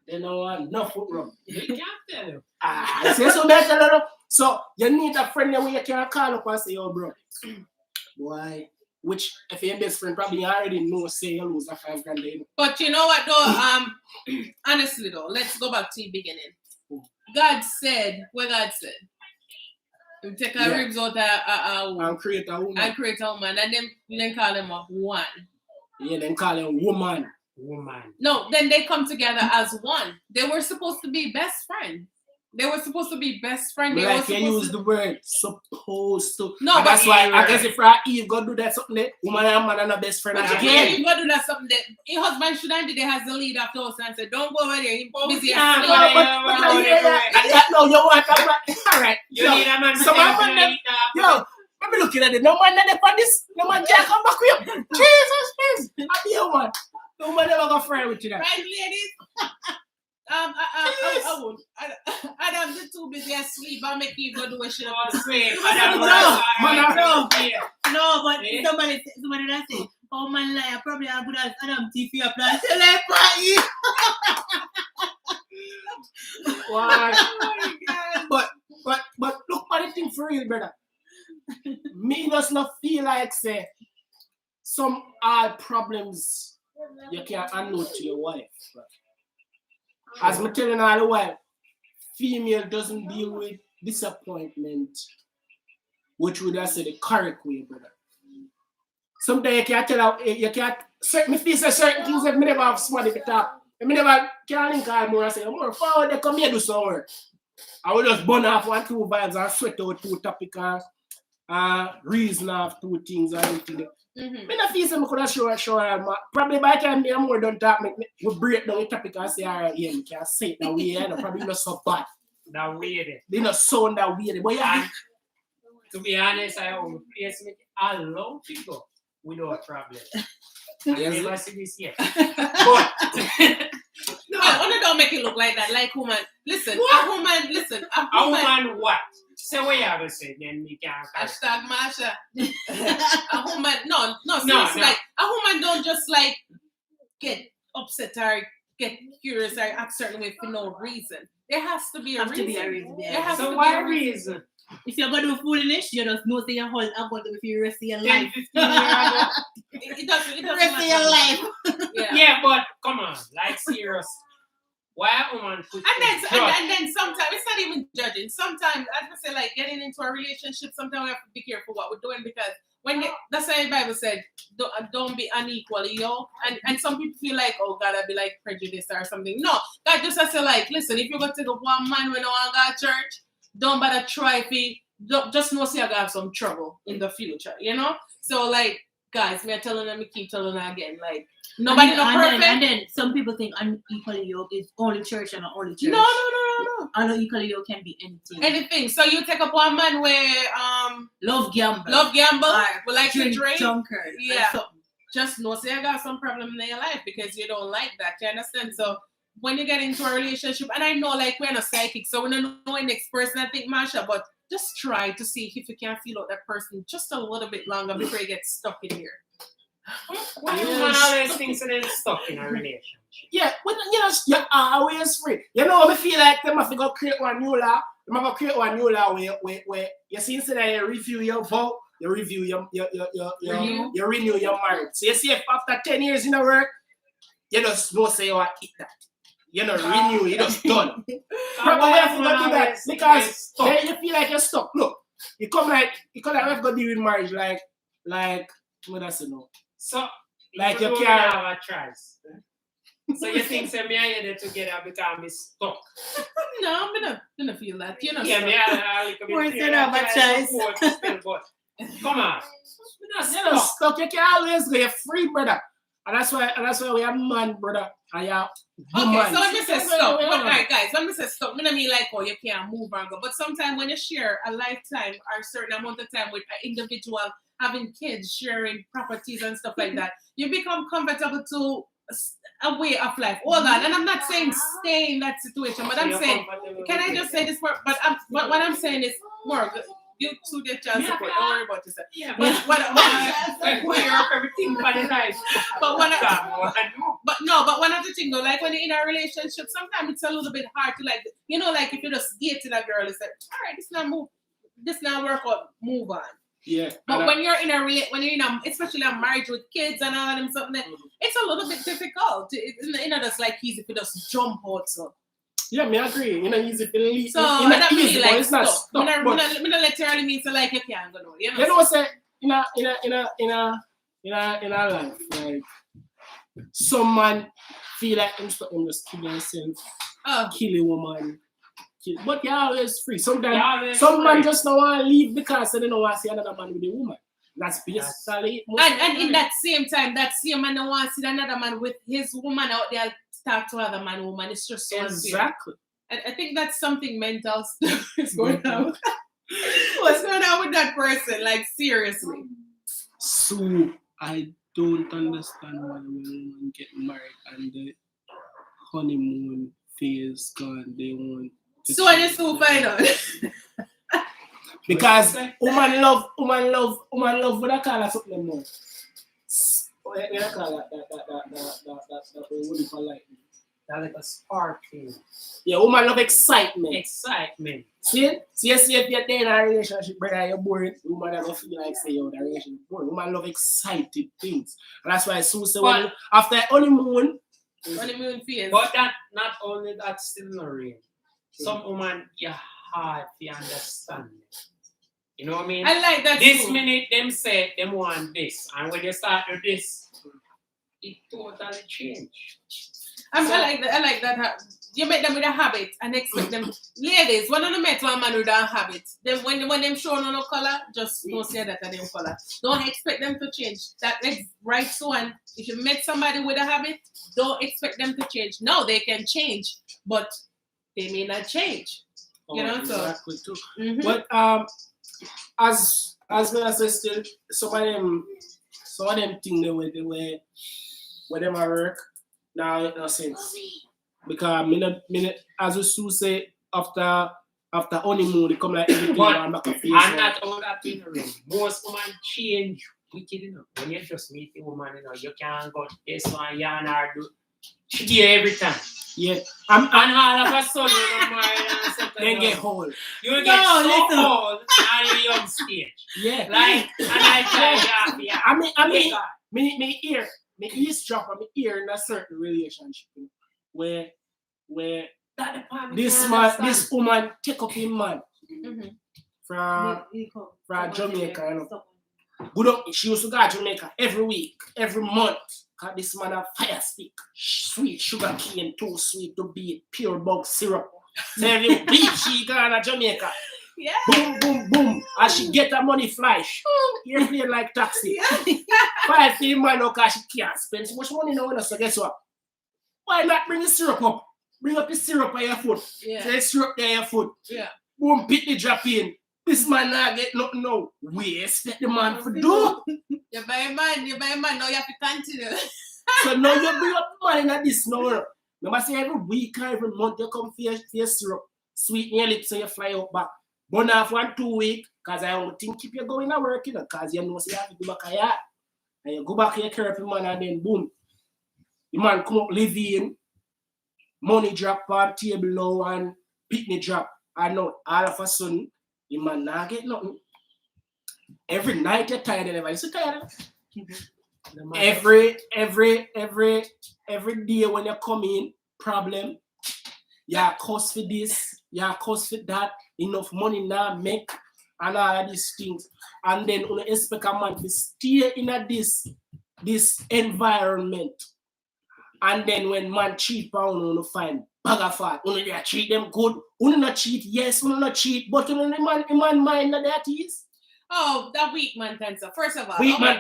They don't want no foot rub. You can't tell you. I say so better. So you need a friend where you can call up and say, bro, boy. Which if your best friend probably already know, say you lose a $5,000. But you know what though? Honestly though, let's go back to the beginning. God said, you take a ribs out and create a woman. And then you then call them a one. Yeah, then call them woman. No, then they come together as one. They were supposed to be best friends. They were supposed to be best friends. They like you use the word supposed to. No, and that's why I guess if Eve go do that something, woman and man are not best friend again. If you go do that something, your husband shouldn't do that has the lead after us and say, don't go over there. He's busy. No, you want to alright. You need a man. So my man, let me looking at it. No man that for this. No man can't come back with you. Jesus, please. I be a man. No man never got friend with you. Right, ladies. I won't. Adam's too busy asleep. I'll make you go do a shit on the sleep. No, but somebody that say, oh man, lie, probably as good as Adam TV up there. Why? Oh my God. But look at the thing for real, brother. Me does not feel like say some hard problems you can handle to your wife. As I'm telling all the while, female doesn't deal with disappointment, which would I say the correct way, brother. Sometimes you can't tell her, you can't, me feel certain things that me never have somebody to talk. Me never can't link her more and say, more forward, they come here do some work. I will just burn off 1 2 vibes and sweat out 2 topics and reason of two things or anything. I don't feel some could have show her. Probably by the time they are more done talk, we break down the topic and say, alright, yeah, we can say it that way, and probably not so bad. That weird. They not sound that weird. But yeah, to be honest, I always place me alone to go without problem. I never see this yet. But no, I don't make it look like that. Like woman, listen, what? a woman what? Say what you have to say, then we can. Hashtag Marsha. A woman, no, seriously, like a woman don't just like get upset or get curious or act certain way for no reason. There has to be a reason. So why reason? If you're gonna do foolishness, you just know say your whole I'm going to do for the rest of your life. It doesn't rest of your life. Yeah, but come on, like serious. Why a woman put and then sometimes it's not even judging. Sometimes as I say, like getting into a relationship, sometimes we have to be careful what we're doing because that's why the Bible said don't be unequally yoked. And some people feel like, oh God, I'd be like prejudiced or something. No, God just has to like, listen, if you're gonna take up one man when no one got church, don't bother try if just know say you're gonna have some trouble in the future, you know? So like guys, me telling them, me keep telling them again, like nobody not perfect. And then some people think unequally yoked is only church and not only church. No. Unequally yoked can be anything. Anything. So you take up one man where love gamble, we like to drink, drunkard, yeah. Just know say I got some problem in your life because you don't like that. You understand? So when you get into a relationship, and I know like we're not psychic, so we don't know the next person, I think Marsha, but just try to see if you can feel out that person just a little bit longer before you get stuck in here. Why do one always thinks that they're stuck in a relationship? Yeah, but you're always free. You know, I feel like they must go create one new law. They must go create one new law where you see instead of you review your vote, you review you renew your marriage. So you see if after 10 years in a work, you just don't say you want to eat that. You know, renew, you just done. Probably have to do that because you feel like you're stuck. Look, you come like have to deal with marriage like what does it know? So like you can't can't have a choice. So you think say me and you together because I'm stuck? No, I'm gonna feel that. You know. Yeah, me I have a choice. Come on. You're not stuck. You can always go. You're free, brother. And that's why we are man, brother. And you're woman. Okay, so let me say stop. Alright, guys, let me say stop. I mean like, oh, you can't move and go. But sometimes when you share a lifetime or a certain amount of time with an individual, having kids, sharing properties and stuff like that, you become comfortable to a way of life. Hold on, and I'm not saying stay in that situation, but I'm saying, can I just say this word? But what I'm saying is more. You two get your support. Don't worry about yourself. Yeah, but everything for the life. But one of the things though, like when you're in a relationship, sometimes it's a little bit hard to like, you know, like if you just dating a girl, it's like, all right, this not work out, move on. Yeah. But when you're in a especially a marriage with kids and all of them something, it's a little bit difficult. It's not just like easy if you just jump out so. Yeah, me agree. You know, easy to leave. So that means like it's not stuck. Me not literally mean so like you can't go no. You know what I'm saying? In a life, like some man feel like him just kill himself, kill a woman. But you're always free. Sometimes some man just don't want to leave because they don't want to see another man with a woman. That's basically and in that same time, that same man don't want to see another man with his woman out there talk to other man, woman. It's just so exactly. And I think that's something mental is going on. What's going on with that person? Like seriously. So I don't understand why women get married and the honeymoon phase gone. They want. So I just will find out. Because woman love what I call that something more. What I call that what do you call like? That's like a sparking. Yeah, woman love excitement. Excitement. See if you're in a relationship, brother, you're boring. Woman never feel like say you're in a relationship boring. Woman love excited things. And that's why Sue said after honeymoon phase. But that not only that's still not real. Some woman you hard to understand. You know what I mean? I like that. This minute them say them want this, and when you start with this, it totally change. I like that. you make them with a habit and expect them. Ladies, when you met one man with a habit, then when them show no color, just don't say that they color. Don't expect them to change. That is right one. If you met somebody with a habit, don't expect them to change. No, they can change, but they may not change. You know, exactly so. Too. Mm-hmm. But as well as I still some of them things the way them I work now it no sense. Because as we soon say after honeymoon they come like everything and make a face. I'm not all that in the room. Most women change wicked enough. When you just meet a woman, you can't go this one, yarn or do. She give every time. Yeah. And all of a sudden, Then get hold. You get old and you're young stage. Yeah. Like, and I tell you, me eavesdrop on me ear in a certain relationship where this woman take up him man from Jamaica, you know. Good up, she used to go to Jamaica every week, every month. Cause this man a fire stick, sweet sugar cane, too sweet to beat, pure bug syrup. So every week she go to Jamaica. Yeah. Boom, boom, boom. And she get her money fly. Airplane like taxi. 5 for man now cause she can't spend so much money now. So guess what? Why not bring the syrup up? Bring up the syrup on your foot. Yeah. So the syrup there on your foot. Yeah. Boom, pick the drop in. This man not get nothing now. We expect the man for do. You buy a man, now you have to continue. So now you bring up the money in this now. Remember say every week or every month you come for your syrup. Sweeten your lips and you fly out back. Burn off 1 2 weeks, because I don't think keep you going to work, you know, because you know say you have to go back here. And you go back here, care for man, and then boom. The man come up, live in, money drop on table now and picnic drop. And now all of a sudden, the man not get nothing. Every night you're tired of it. You so tired of it? Every day when you come in, problem. You cost for this, you cost for that, enough money now make, and all of these things. And then you expect a man to stay in this environment. And then when man cheat pound, you find bag of fat. You treat them good. You not cheat, yes, you not cheat, but you know the man mind that is. Oh, that weak man answer. First of all, weak man.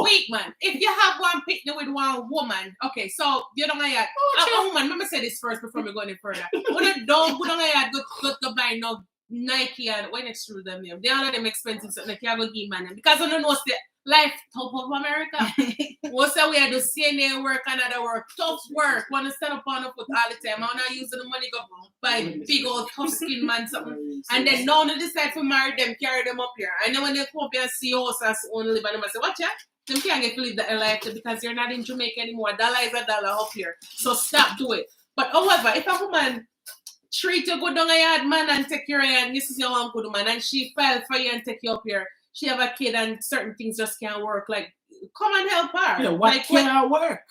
Weak man. If you have one picnic with one woman, okay, so you don't have a woman. Let me say this first before we go any further. When you don't go buy no Nike and when it's true them, they are not them expensive, so they can't go give man because you don't know the life top of America. We say we have to CNA work, another work, tough work. Want to stand up on the foot all the time. I'm not using the money go buy big old tough skin man something. And then now they decide to marry them, carry them up here. And then when they come up here and see us as only live and I say, watch out. Them can't get to live that life because you're not in Jamaica anymore. Dollar is a dollar up here. So stop doing it. But however, if a woman treat you good down a yard man and take care of you and this is your one good man and she fell for you and take you up here. She have a kid and certain things just can't work. Like, come and help her. Yeah, what like, can't work?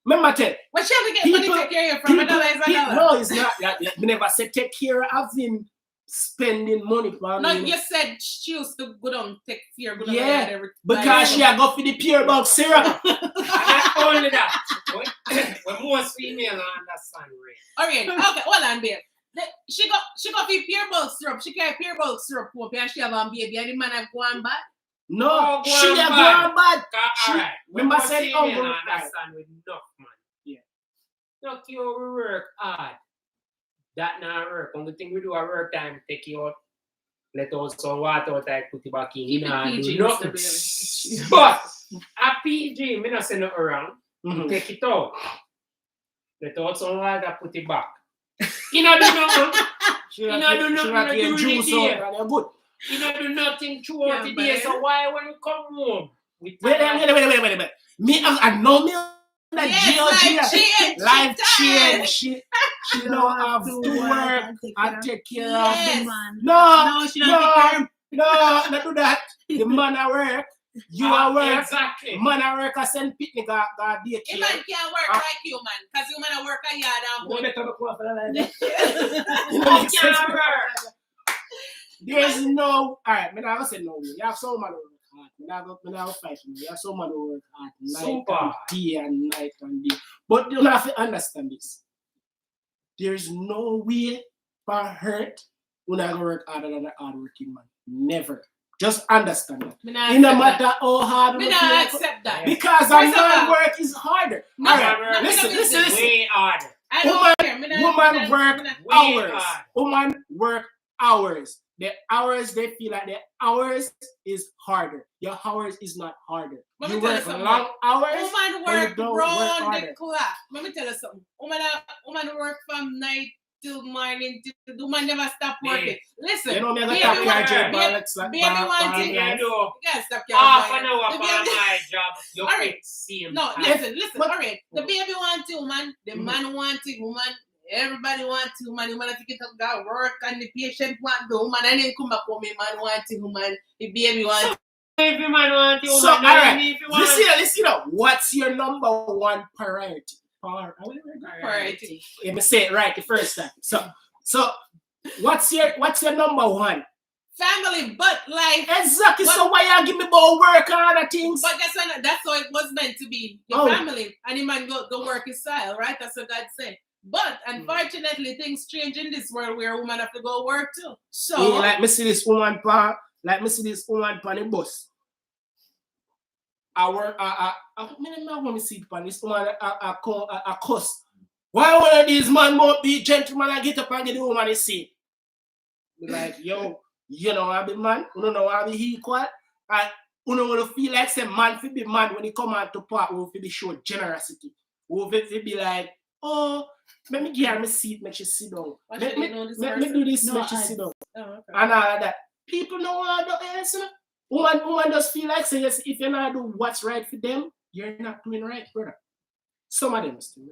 Remember, tell. What she have to get money to take care of you from? $1 is a dollar. No, it's not. We never said take care of him spending money. No, you said she used to go down take care of yeah, because she go for the pure bug syrup. Not only that. When most females understand, right? All right, okay, hold on, babe. She got the pure bug syrup. She carry pure bug syrup up and she have a baby and the man have gone bad. No, she have gone bad. Alright. Remember said uncle understand with enough man. Yeah. Look, you work hard. That not work. Only thing we do at work time, take you out. Let us some water out and put it back in. You know, do nothing. But a PG, me not say nothing wrong. Take it out. Let out some water, put it back. You know, do nothing. You know, do nothing. You know, do nothing throughout the day. So why when you come home? Wait. Me, I know me. Life change. She don't have to work and take care of the man. No, she don't take care. No, not do that. The man at work. You are work. Exactly. Man at work, I send picnic daycare. The man can't work like you, man. Because you man work a yard and home. You can't work. There's no, alright, I never say no. You have so much work hard. I never fight me. You have so much work hard. Night and day and night and day. But you have to understand this. there's no way for hurt when I work harder than a hardworking man. Never. Just understand that. It no matter how hard we you don't work, accept that. because a man work is harder. No, Alright, listen. Way harder. I don't care. Woman work hours. Woman work hours. The hours they feel like the hours is harder. Your hours is not harder. You work long hours. Woman work round the clock. Let me tell you something. Woman work from night till morning. The woman never stop working. Listen, you know me baby baby want to you gotta stop half an hour for my job. You Alright. same No, time. listen. All right, the baby want you, man. The man want it, woman. Everybody want to, man. Woman, if you get up, go work, and the patient want the woman, and then come back home, man want it, woman. The baby want it. If you man want you, so, man, alright, listen, what's your number one priority? Priority. Let me say it right the first time. So what's your number one? Family, but life. Exactly. So why you give me about work and other things? But that's how it was meant to be. Your family and the man go work his style, right? That's what God said. But unfortunately, things change in this world where a woman have to go work too. So like me see this woman on the bus. I work. I want to see this woman. I cuss. Why one of these man won't be gentleman and get up and get the woman a seat? Be like, yo, you know I be man. You don't know I be equal. And you don't want to feel like some man fi be man when he come out to part. We fi be show generosity. We fi be like, oh, let me give her my seat, make she sit down. Let me do this, make she sit down. Oh, okay. And all of that. People know what I do answer. Woman just feel like say yes, if you're not do what's right for them, you're not doing right, brother. Some of them still.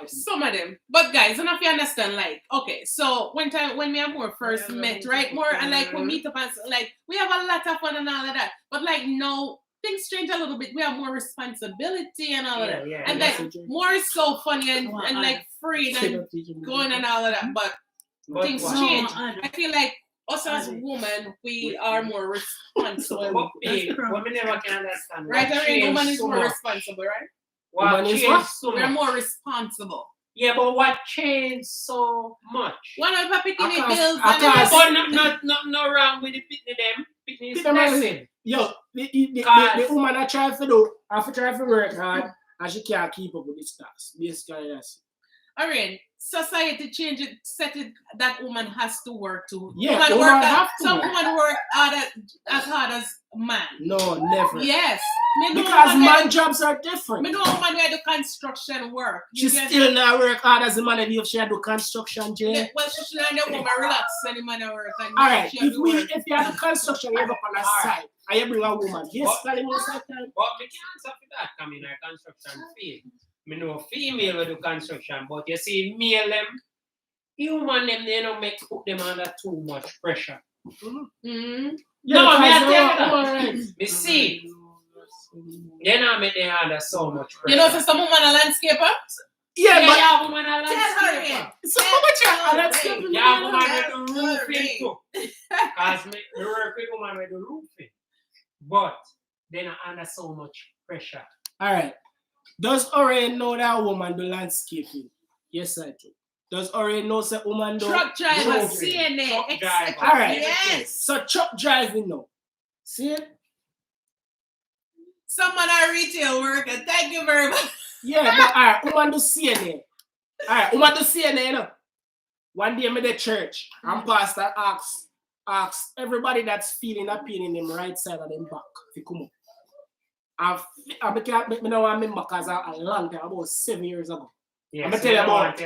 Some of them. But guys, and if you understand, like, okay, so when me and more first met, right? More and like we meet up and like we have a lot of fun and all of that. But like now things change a little bit. We have more responsibility and all of that. Yeah, and like more is so funny and like free and going and all of that. But things change. I feel like us as women, we are more responsible. Women never can understand. Right? I mean, woman is more responsible, right? We're more responsible. Yeah, but what changed so much? One of the picking bills but not wrong with the picking them. Picking is blessing. Yo, the woman I try to do, I try to work hard, and she can't keep up with this task. Basically, that's it. Alright, society change it, set it that woman has to work too. Yeah, some women work as hard as man. No, never. Yes. Because man jobs are different. Me know a woman who do construction work. She still not work hard as a man if she do construction, Jay. Yeah, well, she should have woman relax and the man work. Alright, if you have construction, you have up on a side, and you bring a woman. Yes, but we can't stop that coming in a construction field. I know female will do construction, but you see male them, human them, they don't put them under too much pressure. Mm-hmm. Yeah, no, I tell you that. Me see, they not make them under so much pressure. You know, so some woman a landscaper? Yeah, woman a landscaper. Some woman a landscaper. Yeah, woman will do roofing too. Because me work with woman will do roofing. But they not under so much pressure. Alright. Does already know that woman do landscaping? Yes, I do. Does already know that woman do truck driver, CNA, etc. Alright. Yes. So truck driving now. See it? Someone a retail worker. Thank you very much. Yeah, but alright, woman do CNA. Alright, woman do CNA now. One day I'm in the church and pastor asks everybody that's feeling a pain in them right side of them back to come up. I know I remember because a long time, about 7 years ago. Yes, I'm tell you about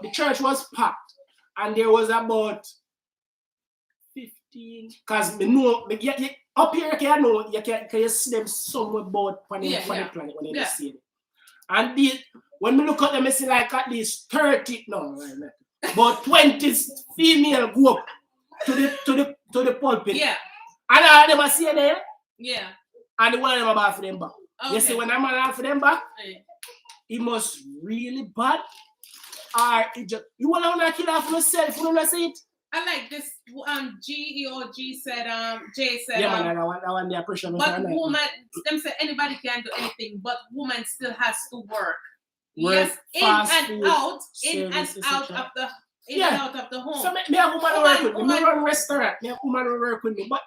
the church was packed and there was about 15. Because up here you can see them somewhere about on the planet when they see them. And when we look at them, I see like at least 30 about 20 female go up to the pulpit. Yeah. And I never see there. Yeah. And the one of them about for them back. Okay. You see, when I'm out for them back, it must really bad. Or it just, you want to kill off yourself, you want to see it? I like this. G said, Jay said, yeah, man, I want the pressure. But woman, them say anybody can do anything, but woman still has to work. Yes, in fast and food, out, in and service, out etc. of the in Yeah. and out of the home. So me have woman work with me. Woman- Me run restaurant. Me have woman work with me. But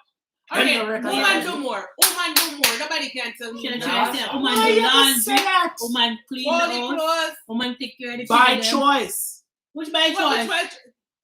Okay, them no woman recognize do me. more. Woman do more. Nobody can tell me. She no. try to say, woman Why do you just say laundry, that? woman clean All the the house, clothes. woman take care of the By children. choice. Which by What, choice? which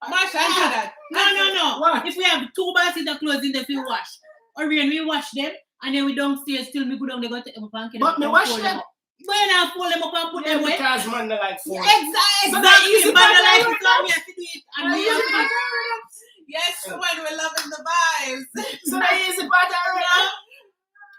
one? Marsha, answer that. No. What? If we have 2 baskets of clothes in the field wash, or we wash them, and then we downstairs still me go down, they go take them up and get But me and wash fold them. up. But you not fold them up and put Yeah, them away. because man they like food. Exactly. So that easy But part I like I to come here to do it. And That we easy have to part do I Yes, when we're loving the vibes. So that easy part I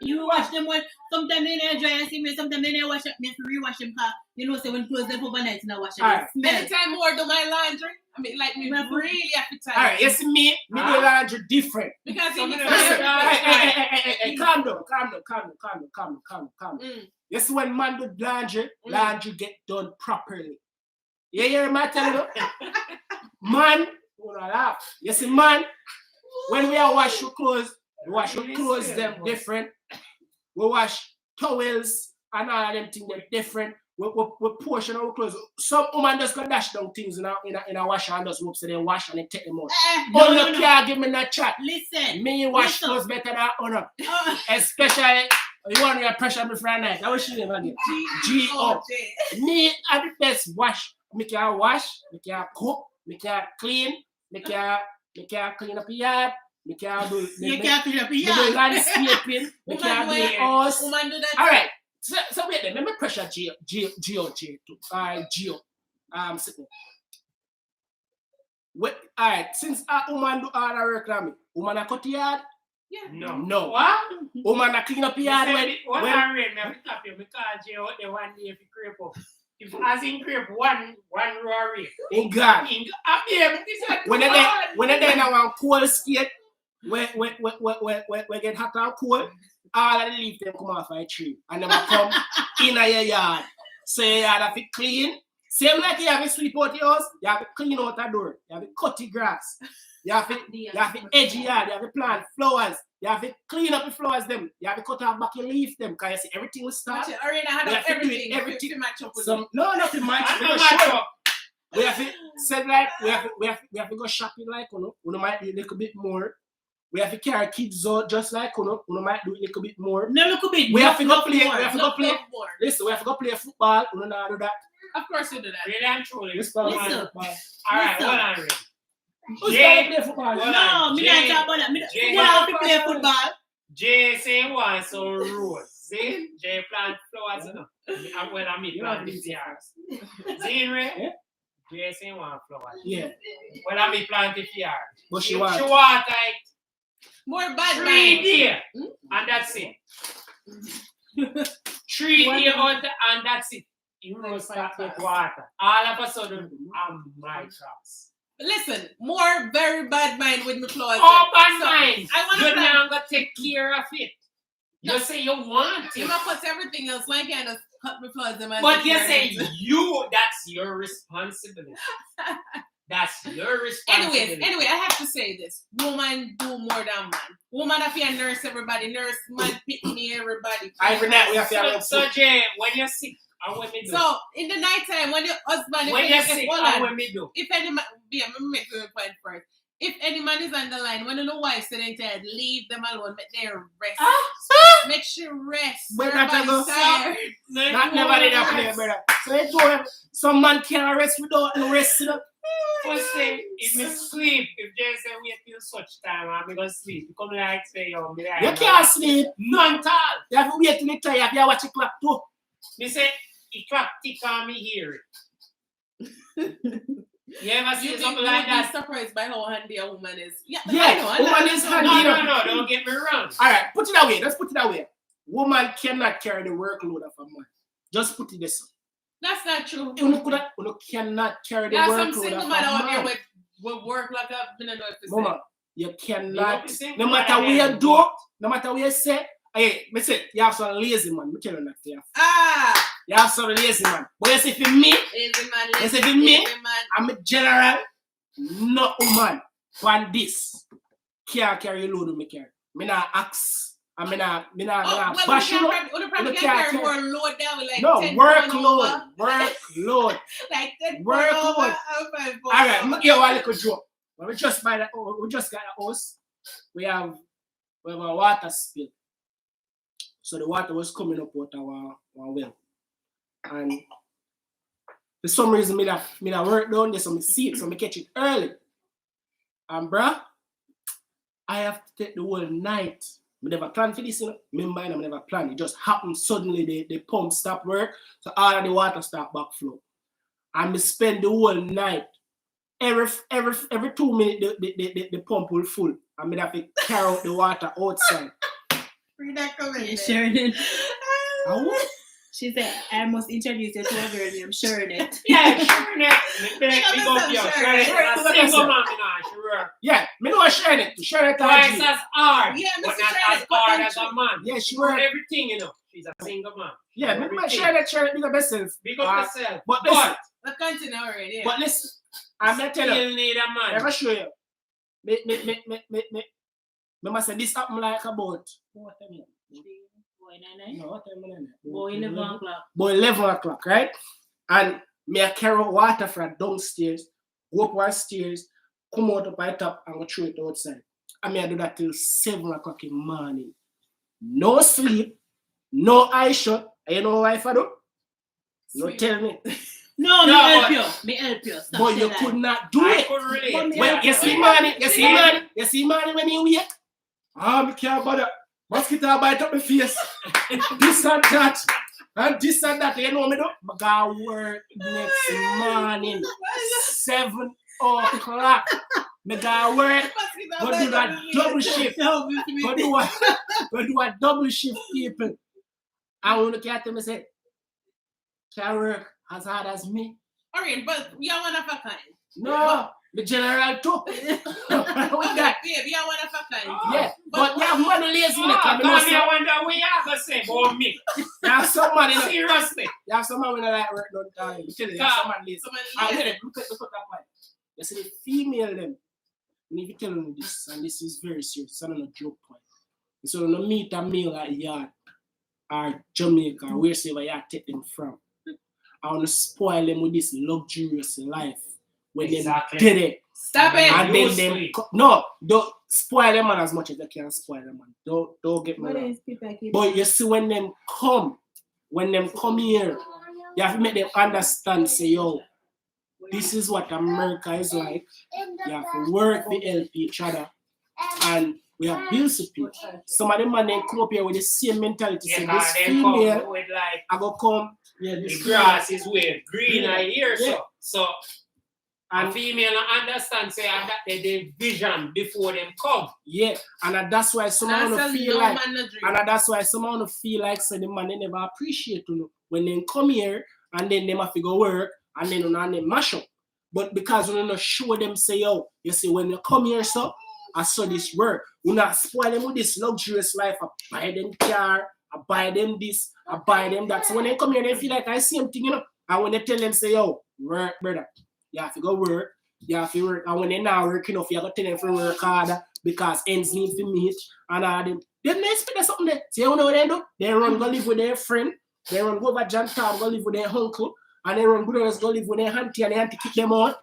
You wash them when sometimes they don't dry and see me, sometimes they don't wash up, me have to rewash them because you know say when clothes them overnight in a wash Alright. and smell. Anytime more do my laundry, I mean, like me really appetite. Alright, you see me do laundry different. Because Some if of it's them- Hey, calm down. Mm. You see when man do laundry get done properly. You hear me tell you? Man, wanna laugh. You see, man, when we are wash your clothes, we wash your clothes them different. We wash towels and all of them things them different. We portion our clothes. Some woman just go dash down things in a washer and just whoops and then wash and then take them out. No, You no. can't give me that chat. Listen. Me wash Listen. clothes better than honor. Especially you want your pressure me Friday night. I wish you never get G.O. Me are the best wash. Me can wash, me can cook, me can clean, me can clean up the yard, me can do You can't clean up me your do yard. landscaping, me can do the house. Woman do that. Alright. So wait then, let me pressure Gio too. Gio. Sitting. Alright, since a woman do all the work on me, woman a cut the yard? Yeah. No. What? Woman a clean up the yard What when I read, now stop you because you out there one day if you creep up. If as in creep one row rate. in God. When they in our cold state, when get hot and cold, all of the leaves them come off a tree and them a come in your yard. So your yard have to clean. Same like you have to sweep out your house, you have to clean out the door, you have to cut the grass, you have to edge your yard, you have to plant flowers, you have to clean up the flowers them, you have to cut off back your leaf them, because you see everything will start. Arena had We have to do everything. everything. To match up with Some no nothing much. I We know go my shop. job. We have to said like we have to go shopping like we might do a little bit more. We have to carry kids out just like we might do a little bit more. No, look a bit. We have to go play. We more. have to go play. more. Listen, we have to go play football. We don't know how to do that. Of course you do that. Really and truly. This football. Listen. Alright, hold on, Ray. Who's Jay. going to play football? Hold No, on. me Jay. not talk about that. Me Jay. don't have to play football. Jay saying one so rose. See? Jay plant flowers, you know. When I meet You plant have this these yard. See, Ray? Yeah. Jay saying one flowers. Yeah, When I meet plant this yard. but she She wants. want like More bad 3 mind. days. And that's it. 3 days out and that's it. You know, start with water. All of a sudden, I'm my cross. Listen, more very bad mind with me flowers. Oh, bad So, mind. I want You're to now going to take care of it. You say you want You it. know, put everything else. Why can't I cut my flowers? Them and But take you care say of it? that's your responsibility. That's your responsibility. Anyway, I have to say this. Woman do more than man. Woman have to nurse everybody. Nurse, man, pick me, everybody. Every night we have to have So Jay, when you're sick, and when me do? So, in the night time, when your husband... when you're sick, and when me do? If any man... Yeah, let me make a point first. If any man is on the line, when you know why sitting tired, leave them alone. Make them rest. Make sure rest. But that I go, Everybody's tired. Not never did I play, brother. So they go. Some man can't rest without no rest. You know? First thing, if me sleep, if Jay say wait till such time, I'm going to sleep. You come like say, yo, me like, You can't sleep. none at all. You have to wait till you tired. You have to watch the clock too. Me say, the clock tick on me hear it. You ever see You something think like you'd be that? surprised by how handy a woman is? Yeah, Yeah, woman is handy. No, don't get me wrong. Alright, put it away. Let's put it away. Woman cannot carry the workload of a man. Just put it this way. That's not true. You cannot carry the There are some workload single of a man out there man. with work like a... I don't know if it's... Mama, you cannot. You see, No matter where you do, no matter where you say, hey, me say, you have some lazy man. Me tell you that. You have some lazy man. But you see, for me, Lazy man, you see, lazy, for me, lazy man. I'm a general, not woman. When this can't carry load with me carry. Me not ask I mean, I well, bash you. we probably can't carry more load down with like no, 10 workload. like 10 Workload. All right, I'm gonna give you a little joke. When we just got a house, we have a water spill. So the water was coming up out of our well. And for some reason, me that work down there, so I see it, so I catch it early. And bruh, I have to take the whole night. I never planned for this, you know. Remember, I never planned. It just happened suddenly. The pump stopped work, so all of the water start backflow. And we spend the whole night. Every 2 minutes, the pump will full. And I have to carry out the water outside. Sharon. She said, I must introduce you to a girl named Sharon. Yeah, Sharon. Yeah, me know Sharon. Sharon twice as hard. Yeah, but not as hard as a man. Yeah, she worked worked everything, you know. She's a single man. Yeah, me know Sharon, big up yourself. Big up yourself. But listen. Let's continue already. But listen, I'm not telling you. Still need a man. Let me show you. Me must say this happened like about what time? No, what time? Boy, 11 o'clock. Boy, 11 o'clock, right? And me I carry water from downstairs, go up one stairs, come out up by top and go throw it outside. And me I do that till 7 o'clock in the morning. No sleep, no eye shut. And you know what I do? No tell me. No, me help you. Stop but you that. could not do it. Well, you see money when you wake. Me can't bother. Mosquito bite up my face. This and that. And this and that. You know me do? I gotta work next morning. 7 o'clock. I gotta work. Go do that double shift. Go do a double shift, people. I want to look at them and say, can't work as hard as me. Alright, but you're one of a kind. No, the general too. Babe, you're one of a kind. Yeah, but yeah, man lazy. I wonder what you have to say about me. You have some man, seriously. You have some man when I like work done time. You tell you, some man lazy. Look at that point. You see the female them. I need to tell you this, and this is very serious. It's not a joke point. So when you meet a male at yard or Jamaica, or wherever you take them from, I want to spoil them with this luxurious life when they did it. Stop it. And then don't spoil them as much as they can spoil them. Don't get me wrong. But you see when them come here, you have to make them understand, say, yo, this is what America is like. You have to work, we help each other. And we have bills to pay. Some of them man then come up here with the same mentality. Yeah, say this female, with like, I go come. Yeah, the grass is way greener here, yeah. So and female understand say that they vision before them come. Yeah, and that's why someone feel like, and that's why someone feel like say the man they never appreciate when they come here and then they have to go work and then they mash up. But because we not show them say, yo, you see when you come here, so I saw this work. We not spoil them with this luxurious life. I buy them car, I buy them this, I buy them that. So when they come here, they feel like I see them thing, And when they tell them, say, yo, work, brother. You have to go work. You have to work. And when they're not working enough, you have to tell them to work harder because ends need to meet. And all them. Then they expect something there. So you know what they do? They run go live with their friend. They run go over John Town, go live with their uncle. And they run go live with their auntie and their auntie kick them out.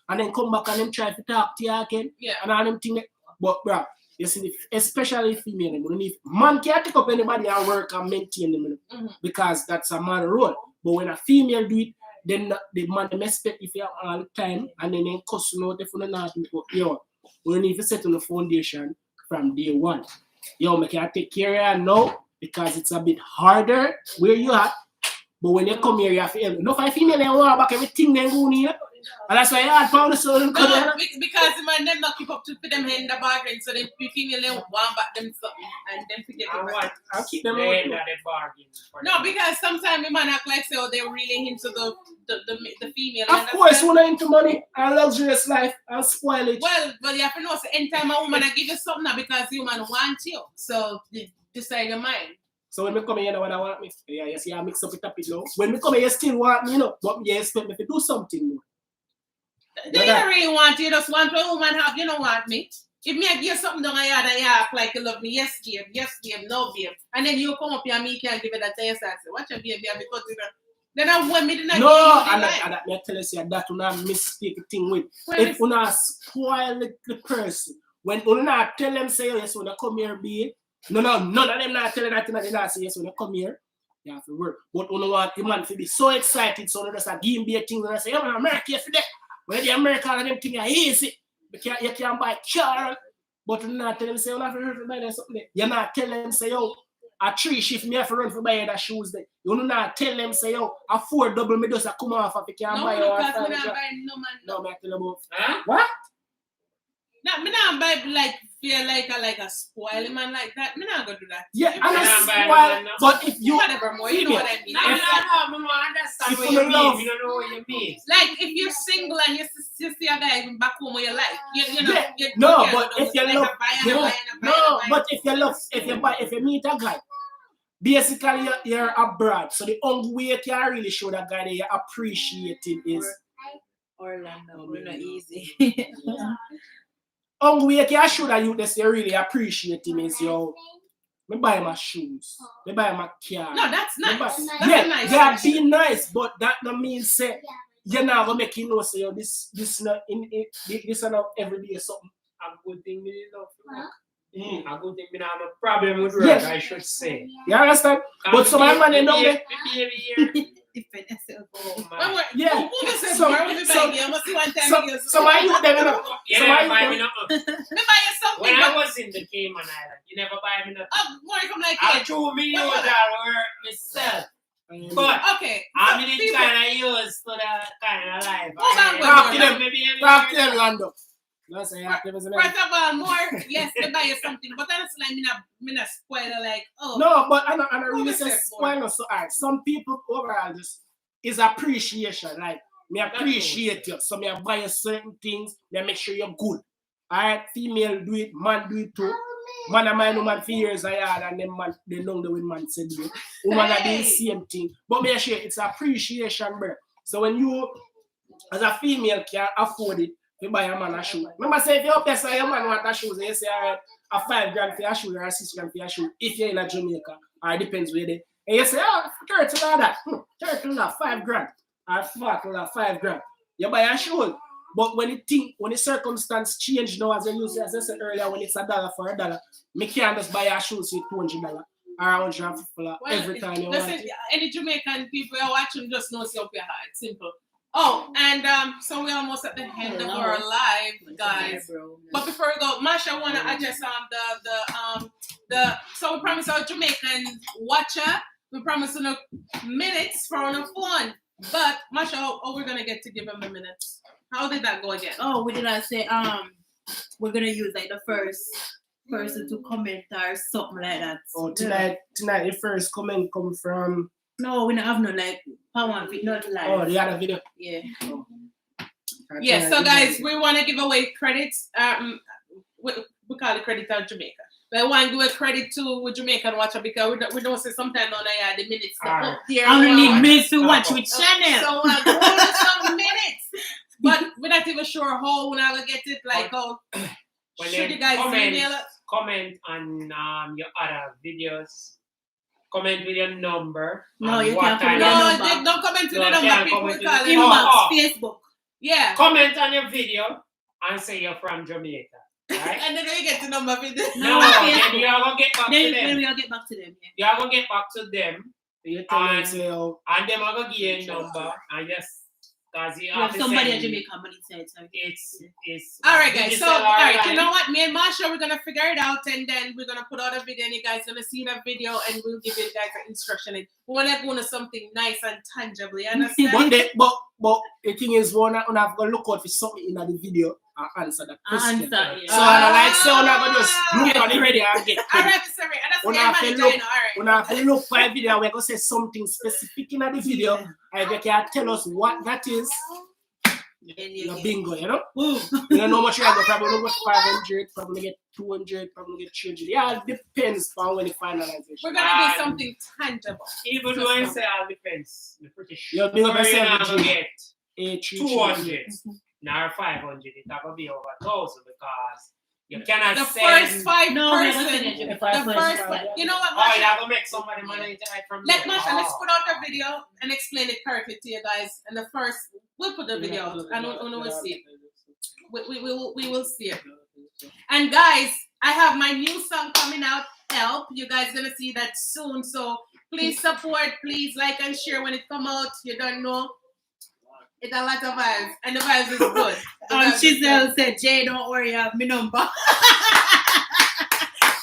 And then come back and them try to talk to you again. Yeah. And all them things. But, bro, you see, especially female, man can't take up anybody and work and maintain them because that's a man role. But when a female do it, then the man expect if you have all the time and then cuss out if you're not yo, we need to set on the foundation from day one. Yo, I can take care of you now because it's a bit harder where you at. But when you come here, you have to help. No, for a female, they want back everything they go here. And that's why you had found the soul. No, because the man them not keep up to them in the bargain, so the female they want back them something and then forget it. I'll keep them in the bargain. No, because sometimes the man act like so they're really into the female. Of course, when I'm into money and luxurious life, I'll spoil it. Well, you have to know, so anytime a woman I give you something now because the woman wants you. So decide your mind. So when we come here, you know what I want me? Yeah, you see, I mix up the topic now. When we come here, you still want me, you know, but you expect me to do something more. They don't really want you, just want a woman have, you don't want me. If me I give you something down a yard and you act like you love me, yes, babe, no, babe. And then you come up here and me can't give it that to you, so I say, watch your baby, because then I want me to not no, and that me tell you that you not mistake thing with. Well, If you not spoil the person, when you not tell them say yes when they come here, be none of them not telling that they not say yes when they come here. You have to work. But you want the man to be so excited, so they just give him a thing and I say, I'm America yesterday. When the American and them thing are easy. You can buy car, but you not tell them say you have to run for buy them something. You not tell them say yo, a 3 shift me have to run for buy that shoes there. You not tell them say yo, a 4 double me just come off if you can buy your because me not buy no man. No, me tell you about. Huh? What? No, me not buy like feel like a spoiling man like that. Me not gonna do that. Yeah, You I'm buy- not spoiled, but if you whatever more, you know what I mean. No, I don't understand If what you you love- mean. You don't know what you mean. Like if you're single and you see a guy back home where you like, you know, Yeah, you no, you but know, if you like love, a buy and yeah, a buy and a buy no, and a buy. but if you meet a guy, basically you're abroad, so the only way you can really show that guy that you appreciate him is Orlando, we're not easy. only way you can show that you really appreciate him is yo, me buy my shoes, me buy my car. No, that's me nice. buy- That's yeah, a nice they are gesture. being nice, but that no means say you're not gonna make him know say yo, this not this not everyday something. A good thing we didn't know. A good thing we don't have a problem with work, Yes. I should say. You understand? But some man they know that. Oh, Wait, man. wait, Yeah. who said Some- where was it some- buy me? I must see one time Some you I you them you know. You Some never buy I me you nothing. me buy you something. When I but- was in the Cayman Island, you never buy me nothing. more come like I it. threw me Wait, out what? that work myself. But Okay. I'm so in people- kind of used to that kind of life. Hold on, Talk wait, to them. Maybe Talk to them, Lando. That's a First of all, more yes, they buy you something, but that's like me not spoiler like oh No, but I don't really Who say said spoil us so hard. Some people overall just is appreciation. Like me appreciate you. So me I buy you certain things, me make sure you're good. Alright, female do it, man do it too. Man and man woman for years I had and them man they know the way man said do it. Woman are doing the same thing. But me I share it's appreciation, bro. So when you as a female can afford it, you buy a man a shoe. Remember say if you up there say your man want a shoes and you say alright, a $5 for your shoe or a $6 for your shoe if you're in a Jamaica, or it depends where they. And you say, oh, $30 that, $30 $5 or $4 $5. You buy a shoe. But when the circumstance change now, as I said earlier, when it's $1 for $1, me can't just buy a shoe with $200 or $150 every time you want listen, it. any Jamaican people are watching just know it's up your heart. Simple. Oh, and so we're almost at the end of our live, guys. But before we go, Masha wanna address the so we promised our Jamaican watcher, we promised no minutes for on the phone. But Masha, how we're gonna get to give him the minutes? How did that go again? Oh, we did not say we're gonna use like the first person to comment or something like that. Oh, tonight the first comment come from No, we don't have no like power not live. the other video. Yeah. Yeah, so guys, we want to give away credits. We call it credit out Jamaica. But I want to give a credit to Jamaican watcher because we don't say sometimes on the minutes up there. I don't need minutes. minutes to watch with channel. So go to some minutes. But we're not even sure how we're not gonna get it. Like how Well, should then you guys email us? comment on your other videos. Comment with your number. No, and you what can't time- comment. No, number. don't comment to No, the I number. can't People comment will to call the- it. Inbox, Oh. Facebook. Yeah. Comment on your video and say you're from Jamaica. Right? And then we get the number with this. No, then you are gonna get back to Then them. we'll get back to them. Yeah. You are gonna get back to them, You tell them And- say, oh, and them are gonna give you a number, and yes, because you We have have to somebody send at Jamaica money inside. So. It's All right, guys. So, digital all right, online. you know what? Me and Marsha, we're gonna figure it out, and then we're gonna put out a video, and you guys gonna see that video, and we'll give you guys an instruction. We wanna go into something nice and tangible. You understand? but the thing is, one have to look out for something in the video and answer that question. Answer, yeah. So I like say, one have to just look at the video and get. All right, sorry. And that's When my I feel manager, look- you know. All right. When I have to look for a video, we're gonna say something specific in the video, and you can tell us what that is. Your bingo, you know? You don't know how much you have, probably look at 500, probably get 200, probably get 300. Yeah, it depends on when the finalization. We're gonna do something tangible. Even though I say all depends, I'm pretty sure You're big up you're not yourself, gonna G. get 8, 3, 200, now 500. It's not gonna be over 1,000 because You cannot The send. first 5 No, we're not person. finished. If The I first first one. five, You know what, Oh, Masha? you have to make somebody money tonight from Let there. Masha, let's Oh. put out a video and explain it correctly to you guys. And the first, we'll put the video out and we'll see it. We will see it. And guys, I have my new song coming out, Help. You guys gonna see that soon. So please support, please like and share when it come out. You don't know. It's a lot of vibes. And the vibes is good. The vibes is Giselle good. said, Jay, don't worry, I have my number.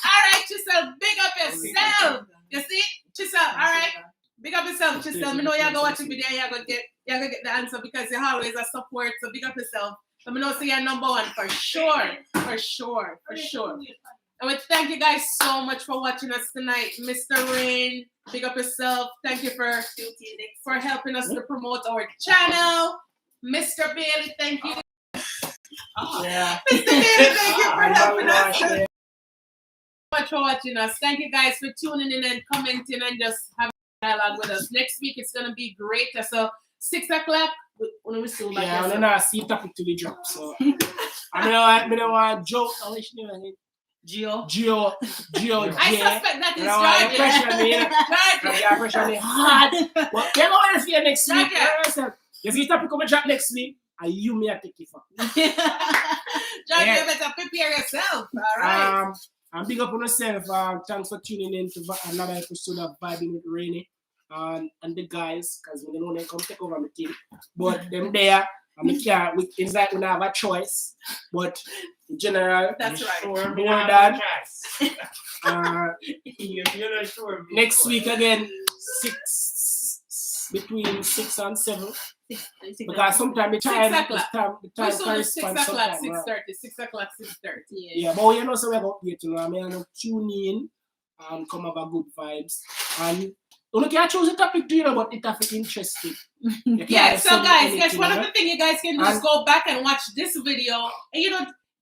Alright, Giselle, big up yourself. You see? Giselle, alright. Big up yourself, Giselle. Me know you're gonna watch the video and you're gonna get the answer because you're always a support. So big up yourself. Let me know see you're number one for sure. For sure. For sure. And we thank you guys so much for watching us tonight. Mr. Rain, big up yourself. Thank you for helping us to promote our channel. Mr. Bailey, thank you. Yeah. Mr. Bailey, thank you for helping us. Yeah. Thank you so much for watching us. Thank you guys for tuning in and commenting and just having a dialogue with us. Next week it's gonna be great. So 6 o'clock. When we still back. Yeah, I don't know. See topic to the drop. So I don't want Joe. I wish you know Gio. Gio. I suspect that is You pressure me. Jordan. You pressure me hard. But you're going to see you next week. Jordan. You see topic come drop next week, and you may take it for. Jordan, Yeah. you better prepare yourself. All right. And big up on yourself. Thanks for tuning in to another episode of Vibing with Rainy and the guys, because we don't know they come take over my team. But them there, and it's like we don't have a choice. But in general, That's right. Sure, me More not than- have a choice. You're not sure. next week again, between 6 and 7. Because sometimes the 6 time, o'clock. the We time saw the 6 corresponds o'clock, sometime, 6:30. 6 o'clock, 6:30. Yeah, but you know, so we're update, you know, I mean, tune in and come have a good vibes. And you can choose a topic to you know, but it have to interesting. Yeah, so guys, one of the things you guys can do is go back and watch this video. And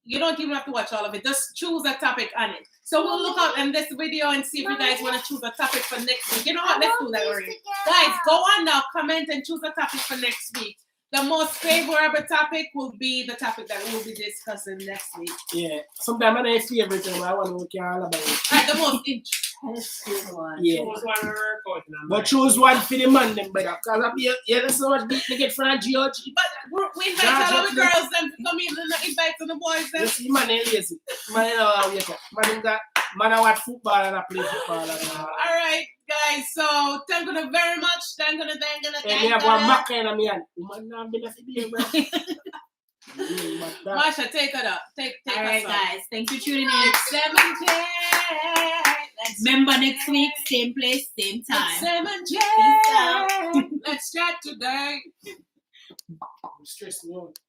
you don't even have to watch all of it. Just choose a topic on it. So we'll look up in this video and see if you guys want to choose a topic for next week. You know what? Let's do that already. Guys, go on now, comment and choose a topic for next week. The most favorable topic will be the topic that we'll be discussing next week. Yeah, sometimes I don't favorite thing, but I want to look all about it. Alright, the most interesting one. Yeah. Choose one we work out in a But mind. choose one for the man, them better. Because there's so much beat to get from GOG. But we invite all of the girls them to come in and invite the boys them. You see, man, ain't lazy. Man, you know how you talk. Man, I watch football and I play football. Alright, guys, so thank you very much. Thank you. And me have one back end of me and man, I've been a video, bro. Masha, take it up. Take All right, us up. guys. Thanks for tuning in. 7J. Remember next week, same place, same time. 7J. Let's chat today. I'm stressing you out.